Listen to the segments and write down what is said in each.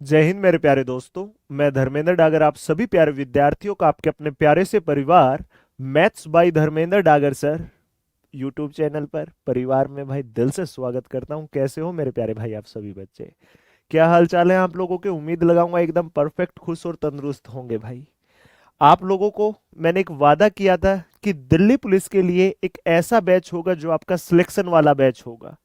जय हिंद मेरे प्यारे दोस्तों। मैं धर्मेंद्र डागर आप सभी प्यारे विद्यार्थियों का आपके अपने प्यारे से परिवार maths by Dharmendra Dagar sir YouTube channel पर परिवार में भाई दिल से स्वागत करता हूं। कैसे हो मेरे प्यारे भाई आप सभी बच्चे? क्या हाल चाल है आप लोगों के? उम्मीद लगाऊंगा एकदम परफेक्ट, खुश और तंदुरुस्त होंगे भाई। आप लोगों को मैंने एक वादा किया था कि दिल्ली पुलिस के लिए एक ऐसा बैच होगा जो आपका सिलेक्शन वाला बैच होगा।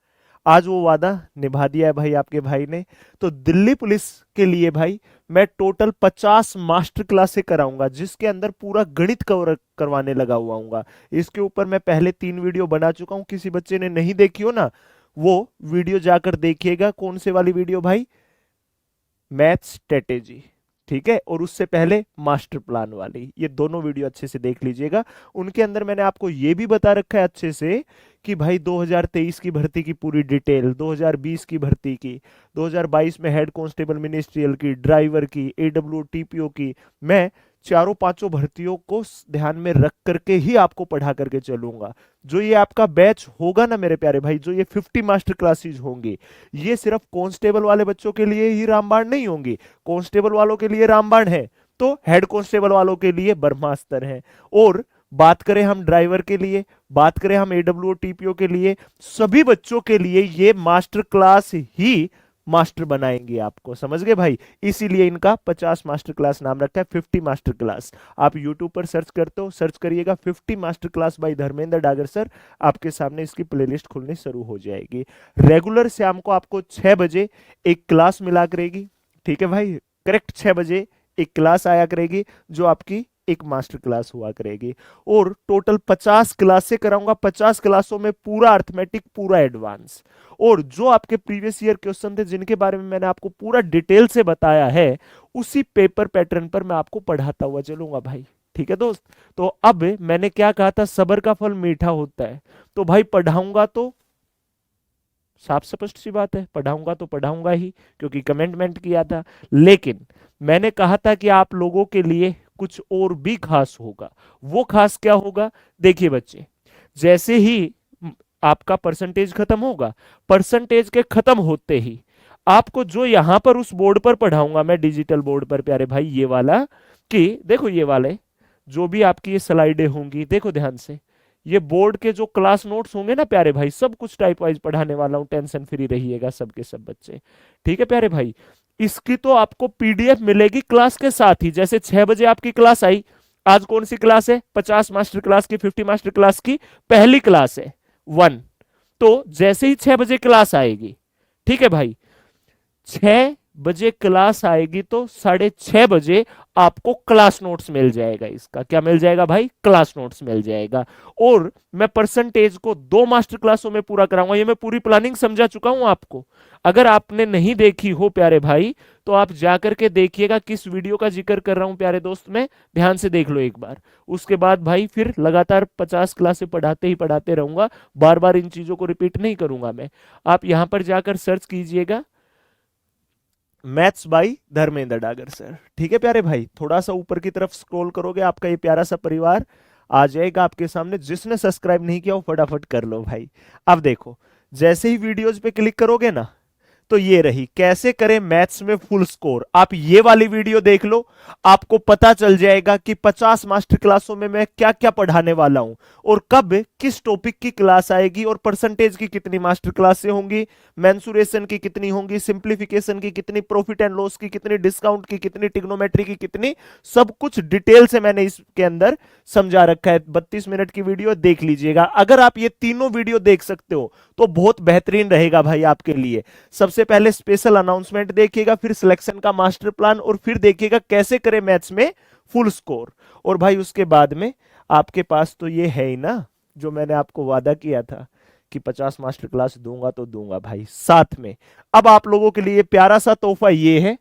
आज वो वादा निभा दिया है भाई आपके भाई ने। तो दिल्ली पुलिस के लिए भाई मैं टोटल 50 मास्टर क्लासे कराऊंगा, जिसके अंदर पूरा गणित कवर करवाने लगा हुआ हूँ। इसके ऊपर मैं पहले 3 वीडियो बना चुका हूँ। किसी बच्चे ने नहीं देखी हो ना, वो वीडियो जाकर देखिएगा। कौन से वाली वीडियो भाई? मैथ स्ट्रेटेजी, ठीक है। और उससे पहले मास्टर प्लान वाली, ये दोनों वीडियो अच्छे से देख लीजिएगा। उनके अंदर मैंने आपको ये भी बता रखा है अच्छे से कि भाई 2023 की भर्ती की पूरी डिटेल, 2020 की भर्ती की, 2022 में हेड कांस्टेबल मिनिस्ट्रियल की, ड्राइवर की, एडब्ल्यू टीपीओ की, मैं चारों पांचों भर्तियों को ध्यान में रख करके ही आपको पढ़ा करके चलूंगा। जो ये आपका बैच होगा ना मेरे प्यारे भाई, जो ये 50 मास्टर क्लासेज होंगी, ये सिर्फ कांस्टेबल वाले बच्चों के लिए ही रामबाण नहीं होंगी। कांस्टेबल वालों के लिए रामबाण है तो हेड कांस्टेबल वालों के लिए ब्रह्मास्त्र है। और बात करें हम ड्राइवर के लिए, बात करें हम एडब्ल्यू टीपीओ के लिए, सभी बच्चों के लिए ये मास्टर क्लास ही मास्टर बनाएंगे आपको। समझ गए भाई? इसीलिए इनका 50 मास्टर क्लास नाम रखा है, 50 मास्टर क्लास। आप यूट्यूब पर सर्च करते हो, सर्च करिएगा 50 master class by Dharmendra Dagar sir, आपके सामने इसकी प्लेलिस्ट खुलनी शुरू हो जाएगी। रेगुलर शाम को आपको 6 बजे एक क्लास मिला करेगी, ठीक है भाई? करेक्ट 6 बजे एक क्लास आया करेगी जो आपकी एक मास्टर क्लास हुआ करेगी। और टोटल 50 क्लासें कराऊंगा। 50 क्लासों में पूरा अर्थमेटिक, पूरा एडवांस, और जो आपके प्रीवियस ईयर क्वेश्चन थे जिनके बारे में मैंने आपको पूरा डिटेल से बताया है, उसी पेपर पैटर्न पर मैं आपको पढ़ाता हुआ चलूंगा भाई। ठीक है दोस्त? तो अब मैंने क्या कहा था, सबर का फल मीठा होता है। तो भाई पढ़ाऊंगा तो साफ स्पष्ट सी बात है, पढ़ाऊंगा तो पढ़ाऊंगा ही, क्योंकि कमेंटमेंट किया था। लेकिन मैंने कहा था कि आप लोगों के लिए कुछ और भी खास होगा। वो खास क्या होगा? देखिए बच्चे, जैसे ही आपका परसेंटेज खत्म होगा, परसेंटेज के खत्म होते ही आपको जो यहां पर उस बोर्ड पर पढ़ाऊंगा मैं, डिजिटल बोर्ड पर प्यारे भाई, ये वाला, कि देखो ये वाले जो भी आपकी ये स्लाइडें होंगी, देखो ध्यान से, ये बोर्ड के जो क्लास नोट्स होंगे ना प्यारे भाई, सब कुछ टाइप वाइज पढ़ाने वाला हूं। टेंशन फ्री रहिएगा सबके सब बच्चे, ठीक है प्यारे भाई? इसकी तो आपको पीडीएफ मिलेगी क्लास के साथ ही। जैसे 6 बजे आपकी क्लास आई, आज कौन सी क्लास है? 50 मास्टर क्लास की, 50 मास्टर क्लास की पहली क्लास है 1। तो जैसे ही 6 बजे क्लास आएगी, ठीक है भाई, 6 बजे क्लास आएगी तो 6:30 बजे आपको क्लास नोट्स मिल जाएगा। इसका क्या मिल जाएगा भाई? क्लास नोट्स मिल जाएगा। और मैं परसेंटेज को 2 मास्टर क्लासों में पूरा कराऊंगा। ये मैं पूरी प्लानिंग समझा चुका हूं आपको। अगर आपने नहीं देखी हो प्यारे भाई, तो आप जाकर के देखिएगा किस वीडियो का जिक्र कर रहा हूं प्यारे दोस्त, में ध्यान से देख लो एक बार। उसके बाद भाई फिर लगातार 50 क्लासें पढ़ाते ही पढ़ाते रहूंगा, बार बार इन चीजों को रिपीट नहीं करूंगा मैं। आप यहां पर जाकर सर्च कीजिएगा maths by Dharmendra Dagar sir, ठीक है प्यारे भाई? थोड़ा सा ऊपर की तरफ स्क्रॉल करोगे, आपका ये प्यारा सा परिवार आ जाएगा आपके सामने। जिसने सब्सक्राइब नहीं किया वो फटाफट कर लो भाई। अब देखो, जैसे ही वीडियोज पे क्लिक करोगे ना, तो ये रही कैसे करें मैथ्स में फुल स्कोर। आप ये वाली वीडियो देख लो, आपको पता चल जाएगा कि 50 मास्टर क्लासों में मैं क्या क्या पढ़ाने वाला हूं, और कब किस टॉपिक की क्लास आएगी, और परसेंटेज की कितनी मास्टर क्लासें होंगी, मेंसुरेशन की कितनी होंगी, सिंप्लीफिकेशन की कितनी, प्रॉफिट एंड लॉस की कितनी, डिस्काउंट की कितनी, ट्रिग्नोमेट्री की कितनी, सब कुछ डिटेल से मैंने इसके अंदर समझा रखा है। 32 मिनट की वीडियो देख लीजिएगा। अगर आप ये तीनों वीडियो देख सकते हो तो बहुत बेहतरीन रहेगा भाई आपके लिए। सबसे पहले स्पेशल अनाउंसमेंट देखिएगा, फिर सिलेक्शन का मास्टर प्लान, और फिर देखिएगा कैसे करें मैथ्स में फुल स्कोर। और भाई उसके बाद में आपके पास तो ये है ही ना, जो मैंने आपको वादा किया था कि 50 मास्टर क्लास दूंगा तो दूंगा भाई साथ में। अब आप लोगों के लिए प्यारा सा तोहफा ये है,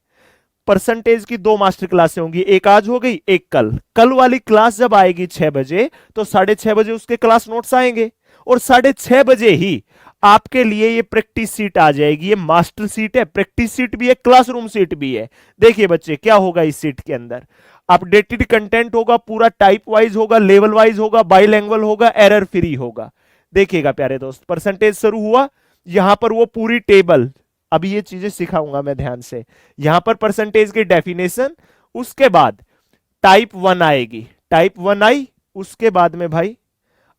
परसेंटेज की 2 मास्टर क्लासें होंगी, एक आज हो गई, एक कल। कल वाली क्लास जब आएगी 6 बजे, तो 6:30 बजे उसके क्लास नोट्स आएंगे, और 6:30 बजे ही आपके लिए ये प्रैक्टिस सीट आ जाएगी। ये मास्टर सीट है, प्रैक्टिस सीट भी है, क्लासरूम सीट भी है। देखिए बच्चे क्या होगा इस सीट के अंदर, अपडेटेड कंटेंट होगा, पूरा टाइप वाइज होगा, लेवल वाइज होगा, बाइलैंग्वेज होगा, एरर फ्री होगा। देखिएगा प्यारे दोस्त, परसेंटेज शुरू हुआ, यहां पर वो पूरी टेबल अभी ये चीजें सिखाऊंगा मैं ध्यान से। यहां पर परसेंटेज की डेफिनेशन, उसके बाद टाइप 1 आएगी, टाइप 1 आई, उसके बाद में भाई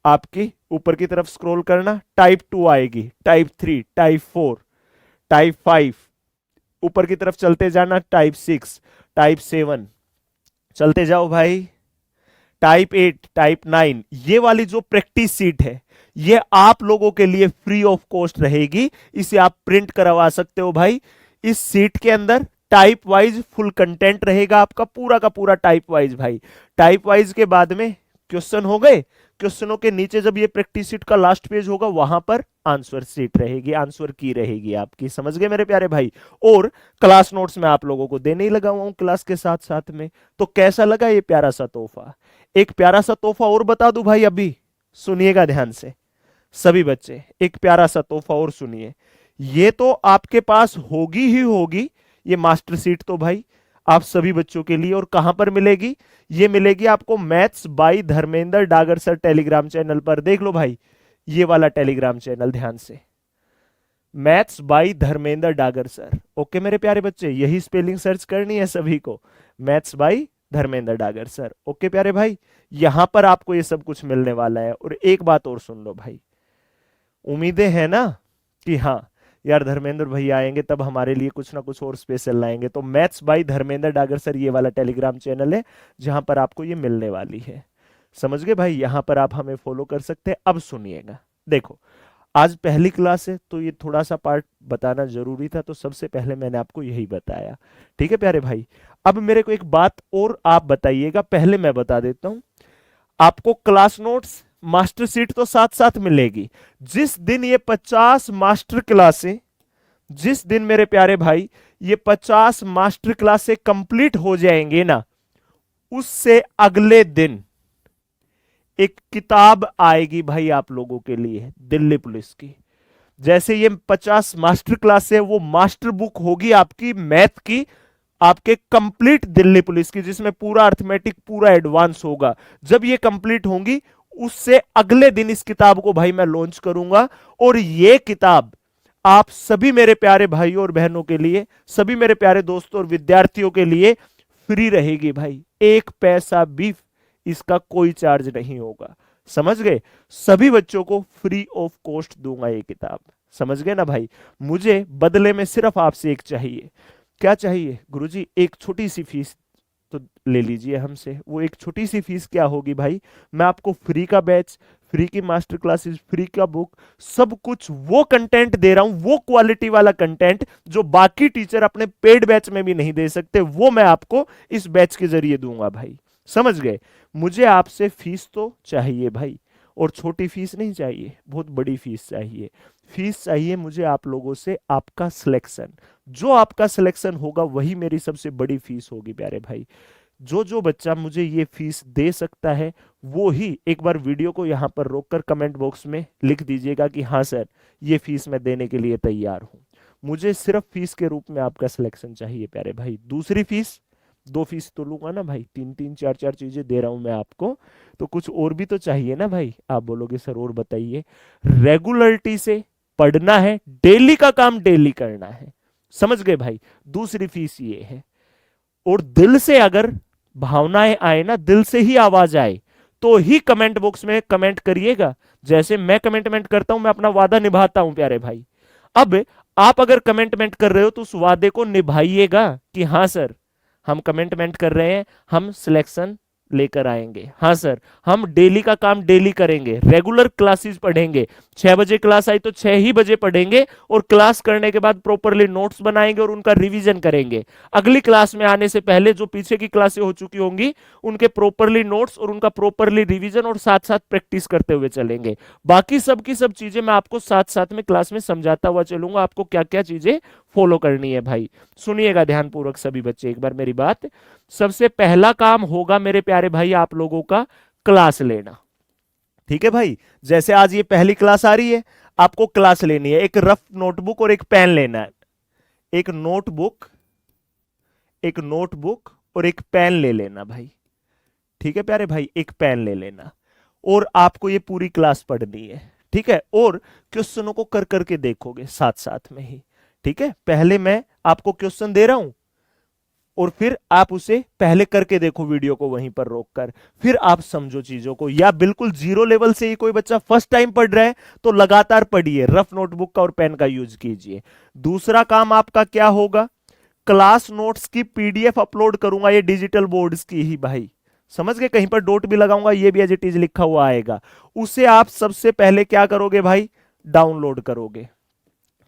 आपकी ऊपर की तरफ स्क्रॉल करना, टाइप 2 आएगी, टाइप 3, टाइप 4, टाइप 5, ऊपर की तरफ चलते जाना, टाइप 6, टाइप 7, चलते जाओ भाई, टाइप 8, टाइप 9। ये वाली जो प्रैक्टिस सीट है ये आप लोगों के लिए फ्री ऑफ कॉस्ट रहेगी, इसे आप प्रिंट करवा सकते हो भाई। इस सीट के अंदर टाइप वाइज फुल कंटेंट रहेगा आपका, पूरा का पूरा टाइप वाइज भाई। टाइप वाइज के बाद में क्वेश्चन हो गए, क्वेश्चनों के नीचे जब ये प्रैक्टिस सीट का लास्ट पेज होगा वहां पर आंसर सीट रहेगी, आंसर की रहेगी आपकी, समझ गए मेरे प्यारे भाई। और क्लास नोट्स में आप लोगों को देने ही लगा हुआ हूं क्लास के साथ साथ में। तो कैसा लगा ये प्यारा सा तोहफा? एक प्यारा सा तोहफा और बता दूं भाई, अभी सुनिएगा ध्यान से सभी बच्चे, एक प्यारा सा तोहफा और सुनिए। ये तो आपके पास होगी ही होगी, ये मास्टर सीट तो भाई आप सभी बच्चों के लिए। और कहां पर मिलेगी? ये मिलेगी आपको maths by Dharmendra Dagar sir Telegram channel पर। देख लो भाई, ये वाला टेलीग्राम चैनल ध्यान से, maths by Dharmendra Dagar sir. Okay मेरे प्यारे बच्चे, यही स्पेलिंग सर्च करनी है सभी को, maths by Dharmendra Dagar sir. Okay प्यारे भाई, यहां पर आपको ये सब कुछ मिलने वाला है। और एक बात और सुन लो भाई, उम्मीदें हैं ना कि हाँ यार धर्मेंद्र भैया आएंगे तब हमारे लिए कुछ ना कुछ और स्पेशल लाएंगे, तो maths by Dharmendra Dagar sir ये वाला टेलीग्राम चैनल है जहां पर आपको ये मिलने वाली है। समझ गए भाई, यहां पर आप हमें फॉलो कर सकते हैं। अब सुनिएगा, देखो आज पहली क्लास है तो ये थोड़ा सा पार्ट बताना जरूरी था, तो सबसे पहले मैंने आपको यही बताया। ठीक है प्यारे भाई, अब मेरे को एक बात और आप बताइएगा, पहले मैं बता देता हूं। आपको क्लास नोट्स मास्टर सीट तो साथ साथ मिलेगी। जिस दिन ये 50 मास्टर क्लासें, जिस दिन मेरे प्यारे भाई ये 50 मास्टर क्लासें कंप्लीट हो जाएंगे ना, उससे अगले दिन एक किताब आएगी भाई आप लोगों के लिए दिल्ली पुलिस की। जैसे ये 50 मास्टर क्लास है, वो मास्टर बुक होगी आपकी मैथ की, आपके कंप्लीट दिल्ली पुलिस की, जिसमें पूरा अर्थमेटिक पूरा एडवांस होगा। जब ये कंप्लीट होंगी उससे अगले दिन इस किताब को भाई मैं लॉन्च करूंगा। और ये किताब आप सभी मेरे प्यारे भाइयों और बहनों के लिए, सभी मेरे प्यारे दोस्तों और विद्यार्थियों के लिए फ्री रहेगी भाई, एक पैसा भी इसका कोई चार्ज नहीं होगा। समझ गए? सभी बच्चों को फ्री ऑफ कॉस्ट दूंगा ये किताब। समझ गए ना भाई? मुझे बदले में सिर्फ आपसे एक चाहिए। क्या चाहिए गुरुजी? एक छोटी सी फीस तो ले लीजिए हमसे। वो एक छोटी सी फीस क्या होगी भाई? मैं आपको फ्री का बैच, फ्री की मास्टर क्लासेस, फ्री का बुक, सब कुछ वो कंटेंट दे रहा हूं, वो क्वालिटी वाला कंटेंट जो बाकी टीचर अपने पेड बैच में भी नहीं दे सकते, वो मैं आपको इस बैच के जरिए दूंगा भाई। समझ गए? मुझे आपसे फीस तो चाहिए भाई, और छोटी फीस नहीं चाहिए, बहुत बड़ी फीस चाहिए। फीस चाहिए मुझे आप लोगों से आपका सिलेक्शन। जो आपका सिलेक्शन होगा वही मेरी सबसे बड़ी फीस होगी प्यारे भाई। जो जो बच्चा मुझे ये फीस दे सकता है वो ही एक बार वीडियो को यहां पर रोककर कमेंट बॉक्स में लिख दीजिएगा कि हाँ सर ये फीस मैं देने के लिए तैयार हूं। मुझे सिर्फ फीस के रूप में आपका सिलेक्शन चाहिए प्यारे भाई। दूसरी फीस, दो फीस तो लूंगा ना भाई, तीन तीन चार चार चीजें दे रहा हूं मैं आपको, तो कुछ और भी तो चाहिए ना भाई। आप बोलोगे सर और बताइए। रेगुलरिटी से पढ़ना है, डेली का काम डेली करना है। समझ गए भाई? दूसरी फीस ये है। और दिल से अगर भावनाएं आए ना, दिल से ही आवाज आए, तो ही कमेंट बॉक्स में कमेंट करिएगा। जैसे मैं कमेंटमेंट करता हूं, मैं अपना वादा निभाता हूं प्यारे भाई। अब आप अगर कमेंटमेंट कर रहे हो तो उस वादे को निभाइएगा कि हाँ सर हम कमेंटमेंट कर रहे हैं, हम सिलेक्शन लेकर आएंगे। हाँ सर हम डेली का काम डेली करेंगे, रेगुलर क्लासेस पढ़ेंगे। 6 बजे क्लास आई तो 6 ही बजे पढ़ेंगे, और क्लास करने के बाद प्रॉपरली नोट्स बनाएंगे और उनका रिवीजन करेंगे। अगली क्लास में आने से पहले जो पीछे की क्लासें हो चुकी होंगी उनके प्रॉपरली नोट्स और उनका प्रॉपरली रिवीजन और साथ साथ प्रैक्टिस करते हुए चलेंगे। बाकी सब की सब चीजें मैं आपको साथ साथ में क्लास में समझाता हुआ चलूंगा, आपको क्या क्या चीजें फॉलो करनी है भाई। सुनिएगा ध्यानपूर्वक सभी बच्चे एक बार मेरी बात। सबसे पहला काम होगा मेरे प्यारे भाई आप लोगों का क्लास लेना। ठीक है भाई? जैसे आज ये पहली क्लास आ रही है, आपको क्लास लेनी है। एक रफ नोटबुक और एक पेन लेना है। एक नोटबुक, एक नोटबुक और एक पेन ले लेना भाई। ठीक है प्यारे भाई? एक पेन ले लेना, और आपको ये पूरी क्लास पढ़नी है। ठीक है? और क्वेश्चनों को कर करके देखोगे साथ साथ में ही। ठीक है, पहले मैं आपको क्वेश्चन दे रहा हूं और फिर आप उसे पहले करके देखो वीडियो को वहीं पर रोककर, फिर आप समझो चीजों को। या बिल्कुल जीरो लेवल से ही कोई बच्चा फर्स्ट टाइम पढ़ रहा है तो लगातार पढ़िए, रफ नोटबुक का और पेन का यूज कीजिए। दूसरा काम आपका क्या होगा, क्लास नोट्स की पीडीएफ अपलोड करूंगा, ये डिजिटल बोर्ड्स की ही भाई, समझ गए, कहीं पर डॉट भी लगाऊंगा, ये भी एज इट इज लिखा हुआ आएगा। उसे आप सबसे पहले क्या करोगे भाई, डाउनलोड करोगे।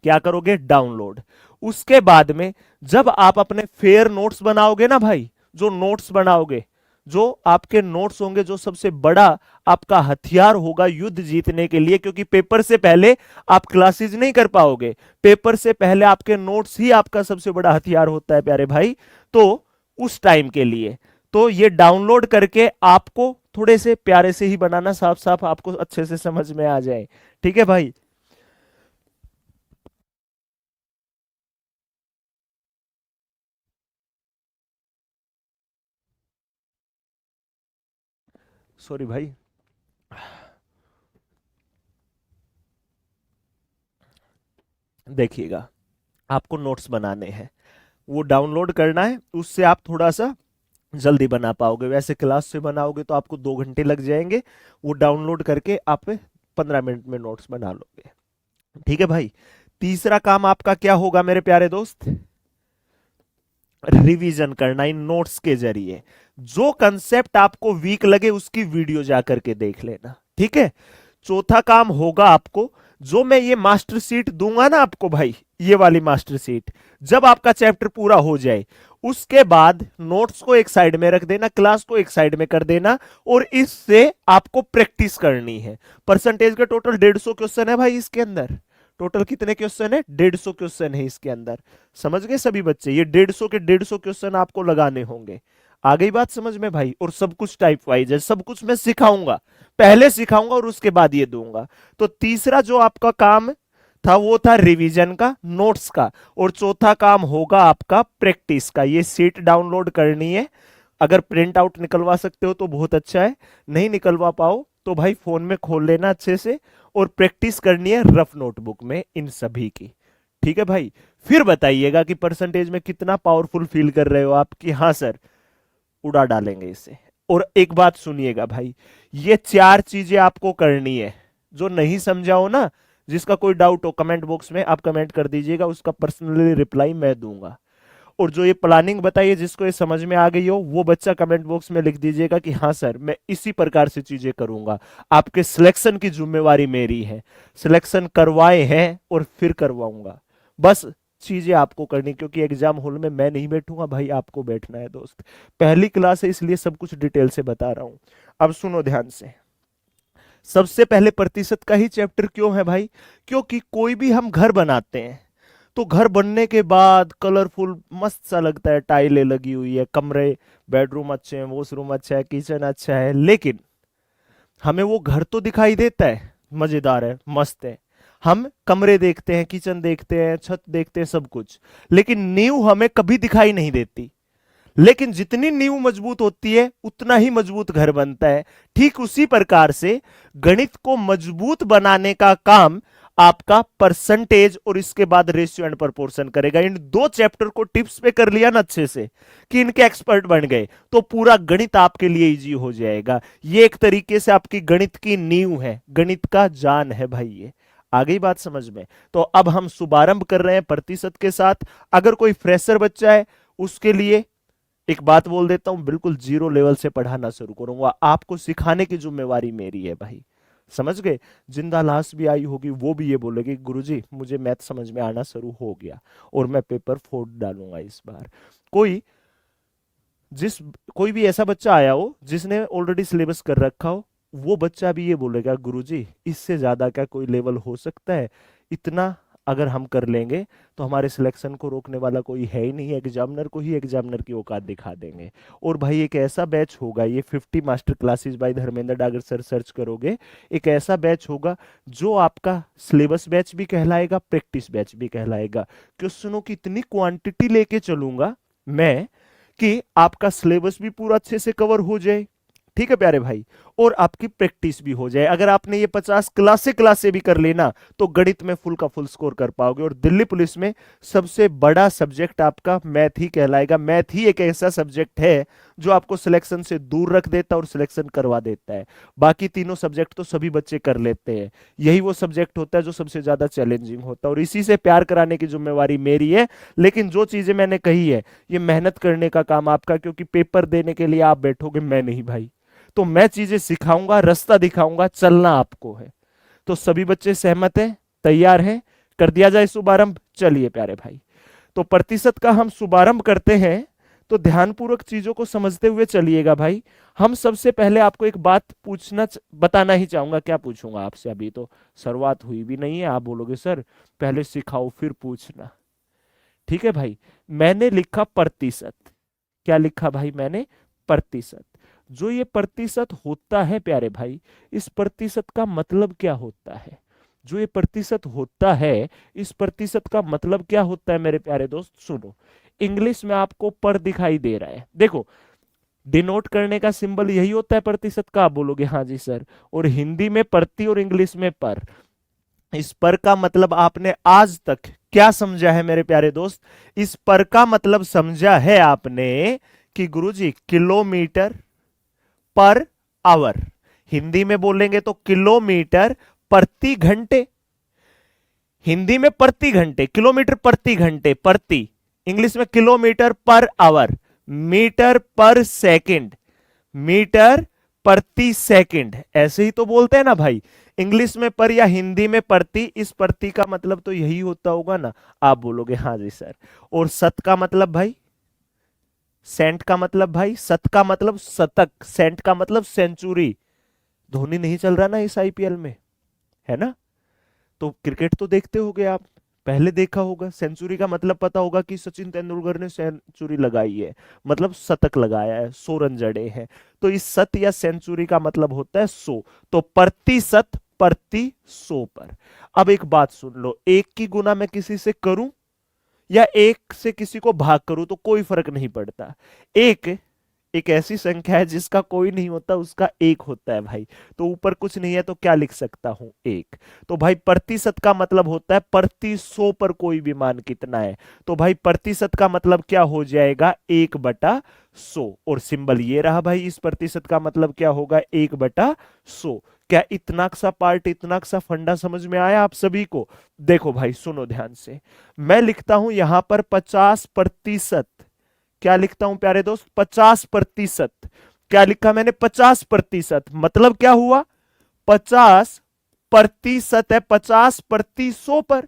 क्या करोगे, डाउनलोड। उसके बाद में जब आप अपने फेयर नोट्स बनाओगे ना भाई, जो नोट्स बनाओगे, जो आपके नोट्स होंगे, जो सबसे बड़ा आपका हथियार होगा युद्ध जीतने के लिए, क्योंकि पेपर से पहले आप क्लासेस नहीं कर पाओगे, पेपर से पहले आपके नोट्स ही आपका सबसे बड़ा हथियार होता है प्यारे भाई। तो उस टाइम के लिए तो ये डाउनलोड करके आपको थोड़े से प्यारे से ही बनाना, साफ साफ आपको अच्छे से समझ में आ जाए, ठीक है भाई। सॉरी भाई, देखिएगा, आपको नोट्स बनाने हैं, वो डाउनलोड करना है, उससे आप थोड़ा सा जल्दी बना पाओगे। वैसे क्लास से बनाओगे तो आपको 2 घंटे लग जाएंगे, वो डाउनलोड करके आप 15 मिनट में नोट्स बना लोगे, ठीक है भाई। तीसरा काम आपका क्या होगा मेरे प्यारे दोस्त, रिवीजन करना इन नोट्स के जरिए। जो कंसेप्ट आपको वीक लगे उसकी वीडियो जाकर के देख लेना, ठीक है। चौथा काम होगा आपको, जो मैं ये मास्टर सीट दूंगा ना आपको भाई, ये वाली मास्टर सीट, जब आपका चैप्टर पूरा हो जाए उसके बाद नोट्स को एक साइड में रख देना, क्लास को एक साइड में कर देना, और इससे आपको प्रैक्टिस करनी है। परसेंटेज का टोटल 150 क्वेश्चन है भाई इसके अंदर। टोटल कितने क्वेश्चन है, 150 क्वेश्चन है इसके अंदर। समझ गए सभी बच्चे, ये 150 के 150 क्वेश्चन आपको लगाने होंगे। आ गई बात समझ में भाई। और सब कुछ टाइप वाइज है, सब कुछ मैं सिखाऊंगा, पहले सिखाऊंगा और उसके बाद ये दूंगा। तो तीसरा जो आपका काम था वो था रिवीजन का, नोट्स का, और चौथा काम होगा आपका प्रैक्टिस का। ये सीट डाउनलोड करनी है, अगर प्रिंट आउट निकलवा सकते हो तो बहुत अच्छा है, नहीं निकलवा पाओ तो भाई फोन में खोल लेना अच्छे से, और प्रैक्टिस करनी है रफ नोटबुक में इन सभी की, ठीक है भाई। फिर बताइएगा कि परसेंटेज में कितना पावरफुल फील कर रहे हो आप, कि हाँ सर उड़ा डालेंगे इसे। और एक बात सुनिएगा भाई, ये 4 चीजें आपको करनी है, जो नहीं समझा हो ना, जिसका कोई डाउट हो कमेंट बॉक्स में आप कमेंट कर दीजिएगा, उसका पर्सनली रिप्लाई मैं दूंगा। और जो ये प्लानिंग बताइए जिसको ये समझ में आ गई हो, वो बच्चा कमेंट बॉक्स में लिख दीजिएगा कि हाँ सर मैं इसी प्रकार से चीजें करूंगा। आपके सिलेक्शन की जिम्मेवारी मेरी है, सिलेक्शन करवाए हैं और फिर करवाऊंगा, बस चीजें आपको करनी, क्योंकि एग्जाम हॉल में मैं नहीं बैठूंगा भाई, आपको बैठना है दोस्त। पहली क्लास है इसलिए सब कुछ डिटेल से बता रहा हूं। अब सुनो ध्यान से, सबसे पहले प्रतिशत का ही चैप्टर क्यों है भाई, क्योंकि कोई भी हम घर बनाते हैं तो घर बनने के बाद कलरफुल मस्त सा लगता है, टाइलें लगी हुई है, कमरे बेडरूम अच्छे हैं, वॉशरूम अच्छा है, किचन अच्छा है, लेकिन हमें वो घर तो दिखाई देता है, मजेदार है, मस्त है, हम कमरे देखते हैं, किचन देखते हैं, छत देखते हैं, सब कुछ, लेकिन नींव हमें कभी दिखाई नहीं देती। लेकिन जितनी नींव मजबूत होती है उतना ही मजबूत घर बनता है। ठीक उसी प्रकार से गणित को मजबूत बनाने का काम आपका परसेंटेज और इसके बाद रेशियो एंड प्रोपोर्शन करेगा। इन 2 चैप्टर को टिप्स पे कर लिया ना अच्छे से, कि इनके एक्सपर्ट बन गए, तो पूरा गणित आपके लिए इजी हो जाएगा। ये एक तरीके से आपकी गणित की नींव है, गणित का जान है भाई ये। आ गई बात समझ में। तो अब हम शुभारंभ कर रहे हैं प्रतिशत के साथ। अगर कोई फ्रेशर बच्चा है उसके लिए एक बात बोल देता हूं, बिल्कुल जीरो लेवल से पढ़ाना शुरू करूंगा, आपको सिखाने की जिम्मेवारी मेरी है भाई, समझ गए। जिंदा लाश भी आई होगी वो भी ये बोलेगी गुरुजी मुझे मैथ समझ में आना शुरू हो गया और मैं पेपर फोड़ डालूंगा इस बार। कोई जिस कोई भी ऐसा बच्चा आया हो जिसने ऑलरेडी सिलेबस कर रखा हो, वो बच्चा भी ये बोलेगा गुरुजी इससे ज्यादा क्या कोई लेवल हो सकता है, इतना अगर हम कर लेंगे तो हमारे सिलेक्शन को रोकने वाला कोई है ही नहीं, एग्जामिनर को ही एग्जामिनर की औकात दिखा देंगे। और भाई एक ऐसा बैच होगा, ये 50 master classes bye Dharmendra Dagar sir search करोगे, एक ऐसा बैच होगा जो आपका सिलेबस बैच भी कहलाएगा, प्रैक्टिस बैच भी कहलाएगा। क्वेश्चनों की इतनी क्वांटिटी लेके चलूंगा मैं कि आपका सिलेबस भी पूरा अच्छे से कवर हो जाए, ठीक है प्यारे भाई। और आपकी प्रैक्टिस भी हो जाए। अगर आपने ये 50 क्लासे भी कर लेना तो गणित में फुल का फुल स्कोर कर पाओगे। और दिल्ली पुलिस में सबसे बड़ा सब्जेक्ट आपका मैथ ही कहलाएगा। मैथ ही एक ऐसा सब्जेक्ट है जो आपको सिलेक्शन से दूर रख देता है और सिलेक्शन करवा देता है। बाकी तीनों सब्जेक्ट तो सभी बच्चे कर लेते हैं, यही वो सब्जेक्ट होता है जो सबसे ज्यादा चैलेंजिंग होता है, और इसी से प्यार कराने की जिम्मेवारी मेरी है। लेकिन जो चीजें मैंने कही है ये मेहनत करने का काम आपका, क्योंकि पेपर देने के लिए आप बैठोगे, मैं नहीं भाई। तो मैं चीजें सिखाऊंगा, रास्ता दिखाऊंगा, चलना आपको है। तो सभी बच्चे सहमत हैं, तैयार हैं? कर दिया जाए शुभारंभ। चलिए प्यारे भाई, तो प्रतिशत का हम शुभारंभ करते हैं। तो ध्यानपूर्वक चीजों को समझते हुए चलिएगा भाई। हम सबसे पहले आपको एक बात बताना ही चाहूंगा। क्या पूछूंगा आपसे? अभी तो शुरुआत हुई भी नहीं है, आप बोलोगे सर पहले सिखाओ फिर पूछना। ठीक है भाई, मैंने लिखा प्रतिशत। क्या लिखा भाई मैंने? प्रतिशत। जो ये प्रतिशत होता है प्यारे भाई, इस प्रतिशत का मतलब क्या होता है? जो ये प्रतिशत होता है, इस प्रतिशत का मतलब क्या होता है मेरे प्यारे दोस्त? सुनो, इंग्लिश में आपको पर दिखाई दे रहा है, देखो डिनोट करने का सिंबल यही होता है प्रतिशत का। आप बोलोगे हाँ जी सर। और हिंदी में प्रति और इंग्लिश में पर। इस पर का मतलब आपने आज तक क्या समझा है मेरे प्यारे दोस्त? इस पर का मतलब समझा है आपने कि गुरुजी किलोमीटर पर आवर। हिंदी में बोलेंगे तो किलोमीटर प्रति घंटे। हिंदी में प्रति घंटे, किलोमीटर प्रति घंटे, प्रति। इंग्लिश में किलोमीटर पर आवर, मीटर पर सेकंड, मीटर प्रति सेकंड। ऐसे ही तो बोलते हैं ना भाई, इंग्लिश में पर या हिंदी में प्रति। इस प्रति का मतलब तो यही होता होगा ना? आप बोलोगे हाँ जी सर। और शत का मतलब भाई? सेंट का मतलब भाई? शत का मतलब शतक, सेंट का मतलब सेंचुरी। धोनी नहीं चल रहा ना इस आईपीएल में, है ना? तो क्रिकेट तो देखते होगे आप, पहले देखा होगा। सेंचुरी का मतलब पता होगा कि सचिन तेंदुलकर ने सेंचुरी लगाई है, मतलब शतक लगाया है, 100 रन जड़े हैं। तो इस शत या सेंचुरी का मतलब होता है 100। तो प्रतिशत प्रति 100 पर। अब एक बात सुन लो, एक की गुना मैं किसी से करूं या एक से किसी को भाग करूं तो कोई फर्क नहीं पड़ता। एक एक ऐसी संख्या है जिसका कोई नहीं होता, उसका एक होता है भाई। तो ऊपर कुछ नहीं है तो क्या लिख सकता हूं? एक। तो भाई प्रतिशत का मतलब होता है प्रति 100 पर कोई भी मान कितना है। तो भाई प्रतिशत का मतलब क्या हो जाएगा? 1/100। और सिंबल ये रहा भाई, इस प्रतिशत का मतलब क्या होगा? 1/100। क्या इतना सा पार्ट, इतना सा फंडा समझ में आया आप सभी को? देखो भाई सुनो ध्यान से, मैं लिखता हूं यहां पर 50%। क्या लिखता हूं प्यारे दोस्त? 50%। क्या लिखा मैंने? 50%। मतलब क्या हुआ? 50% है 50 प्रति 100 पर।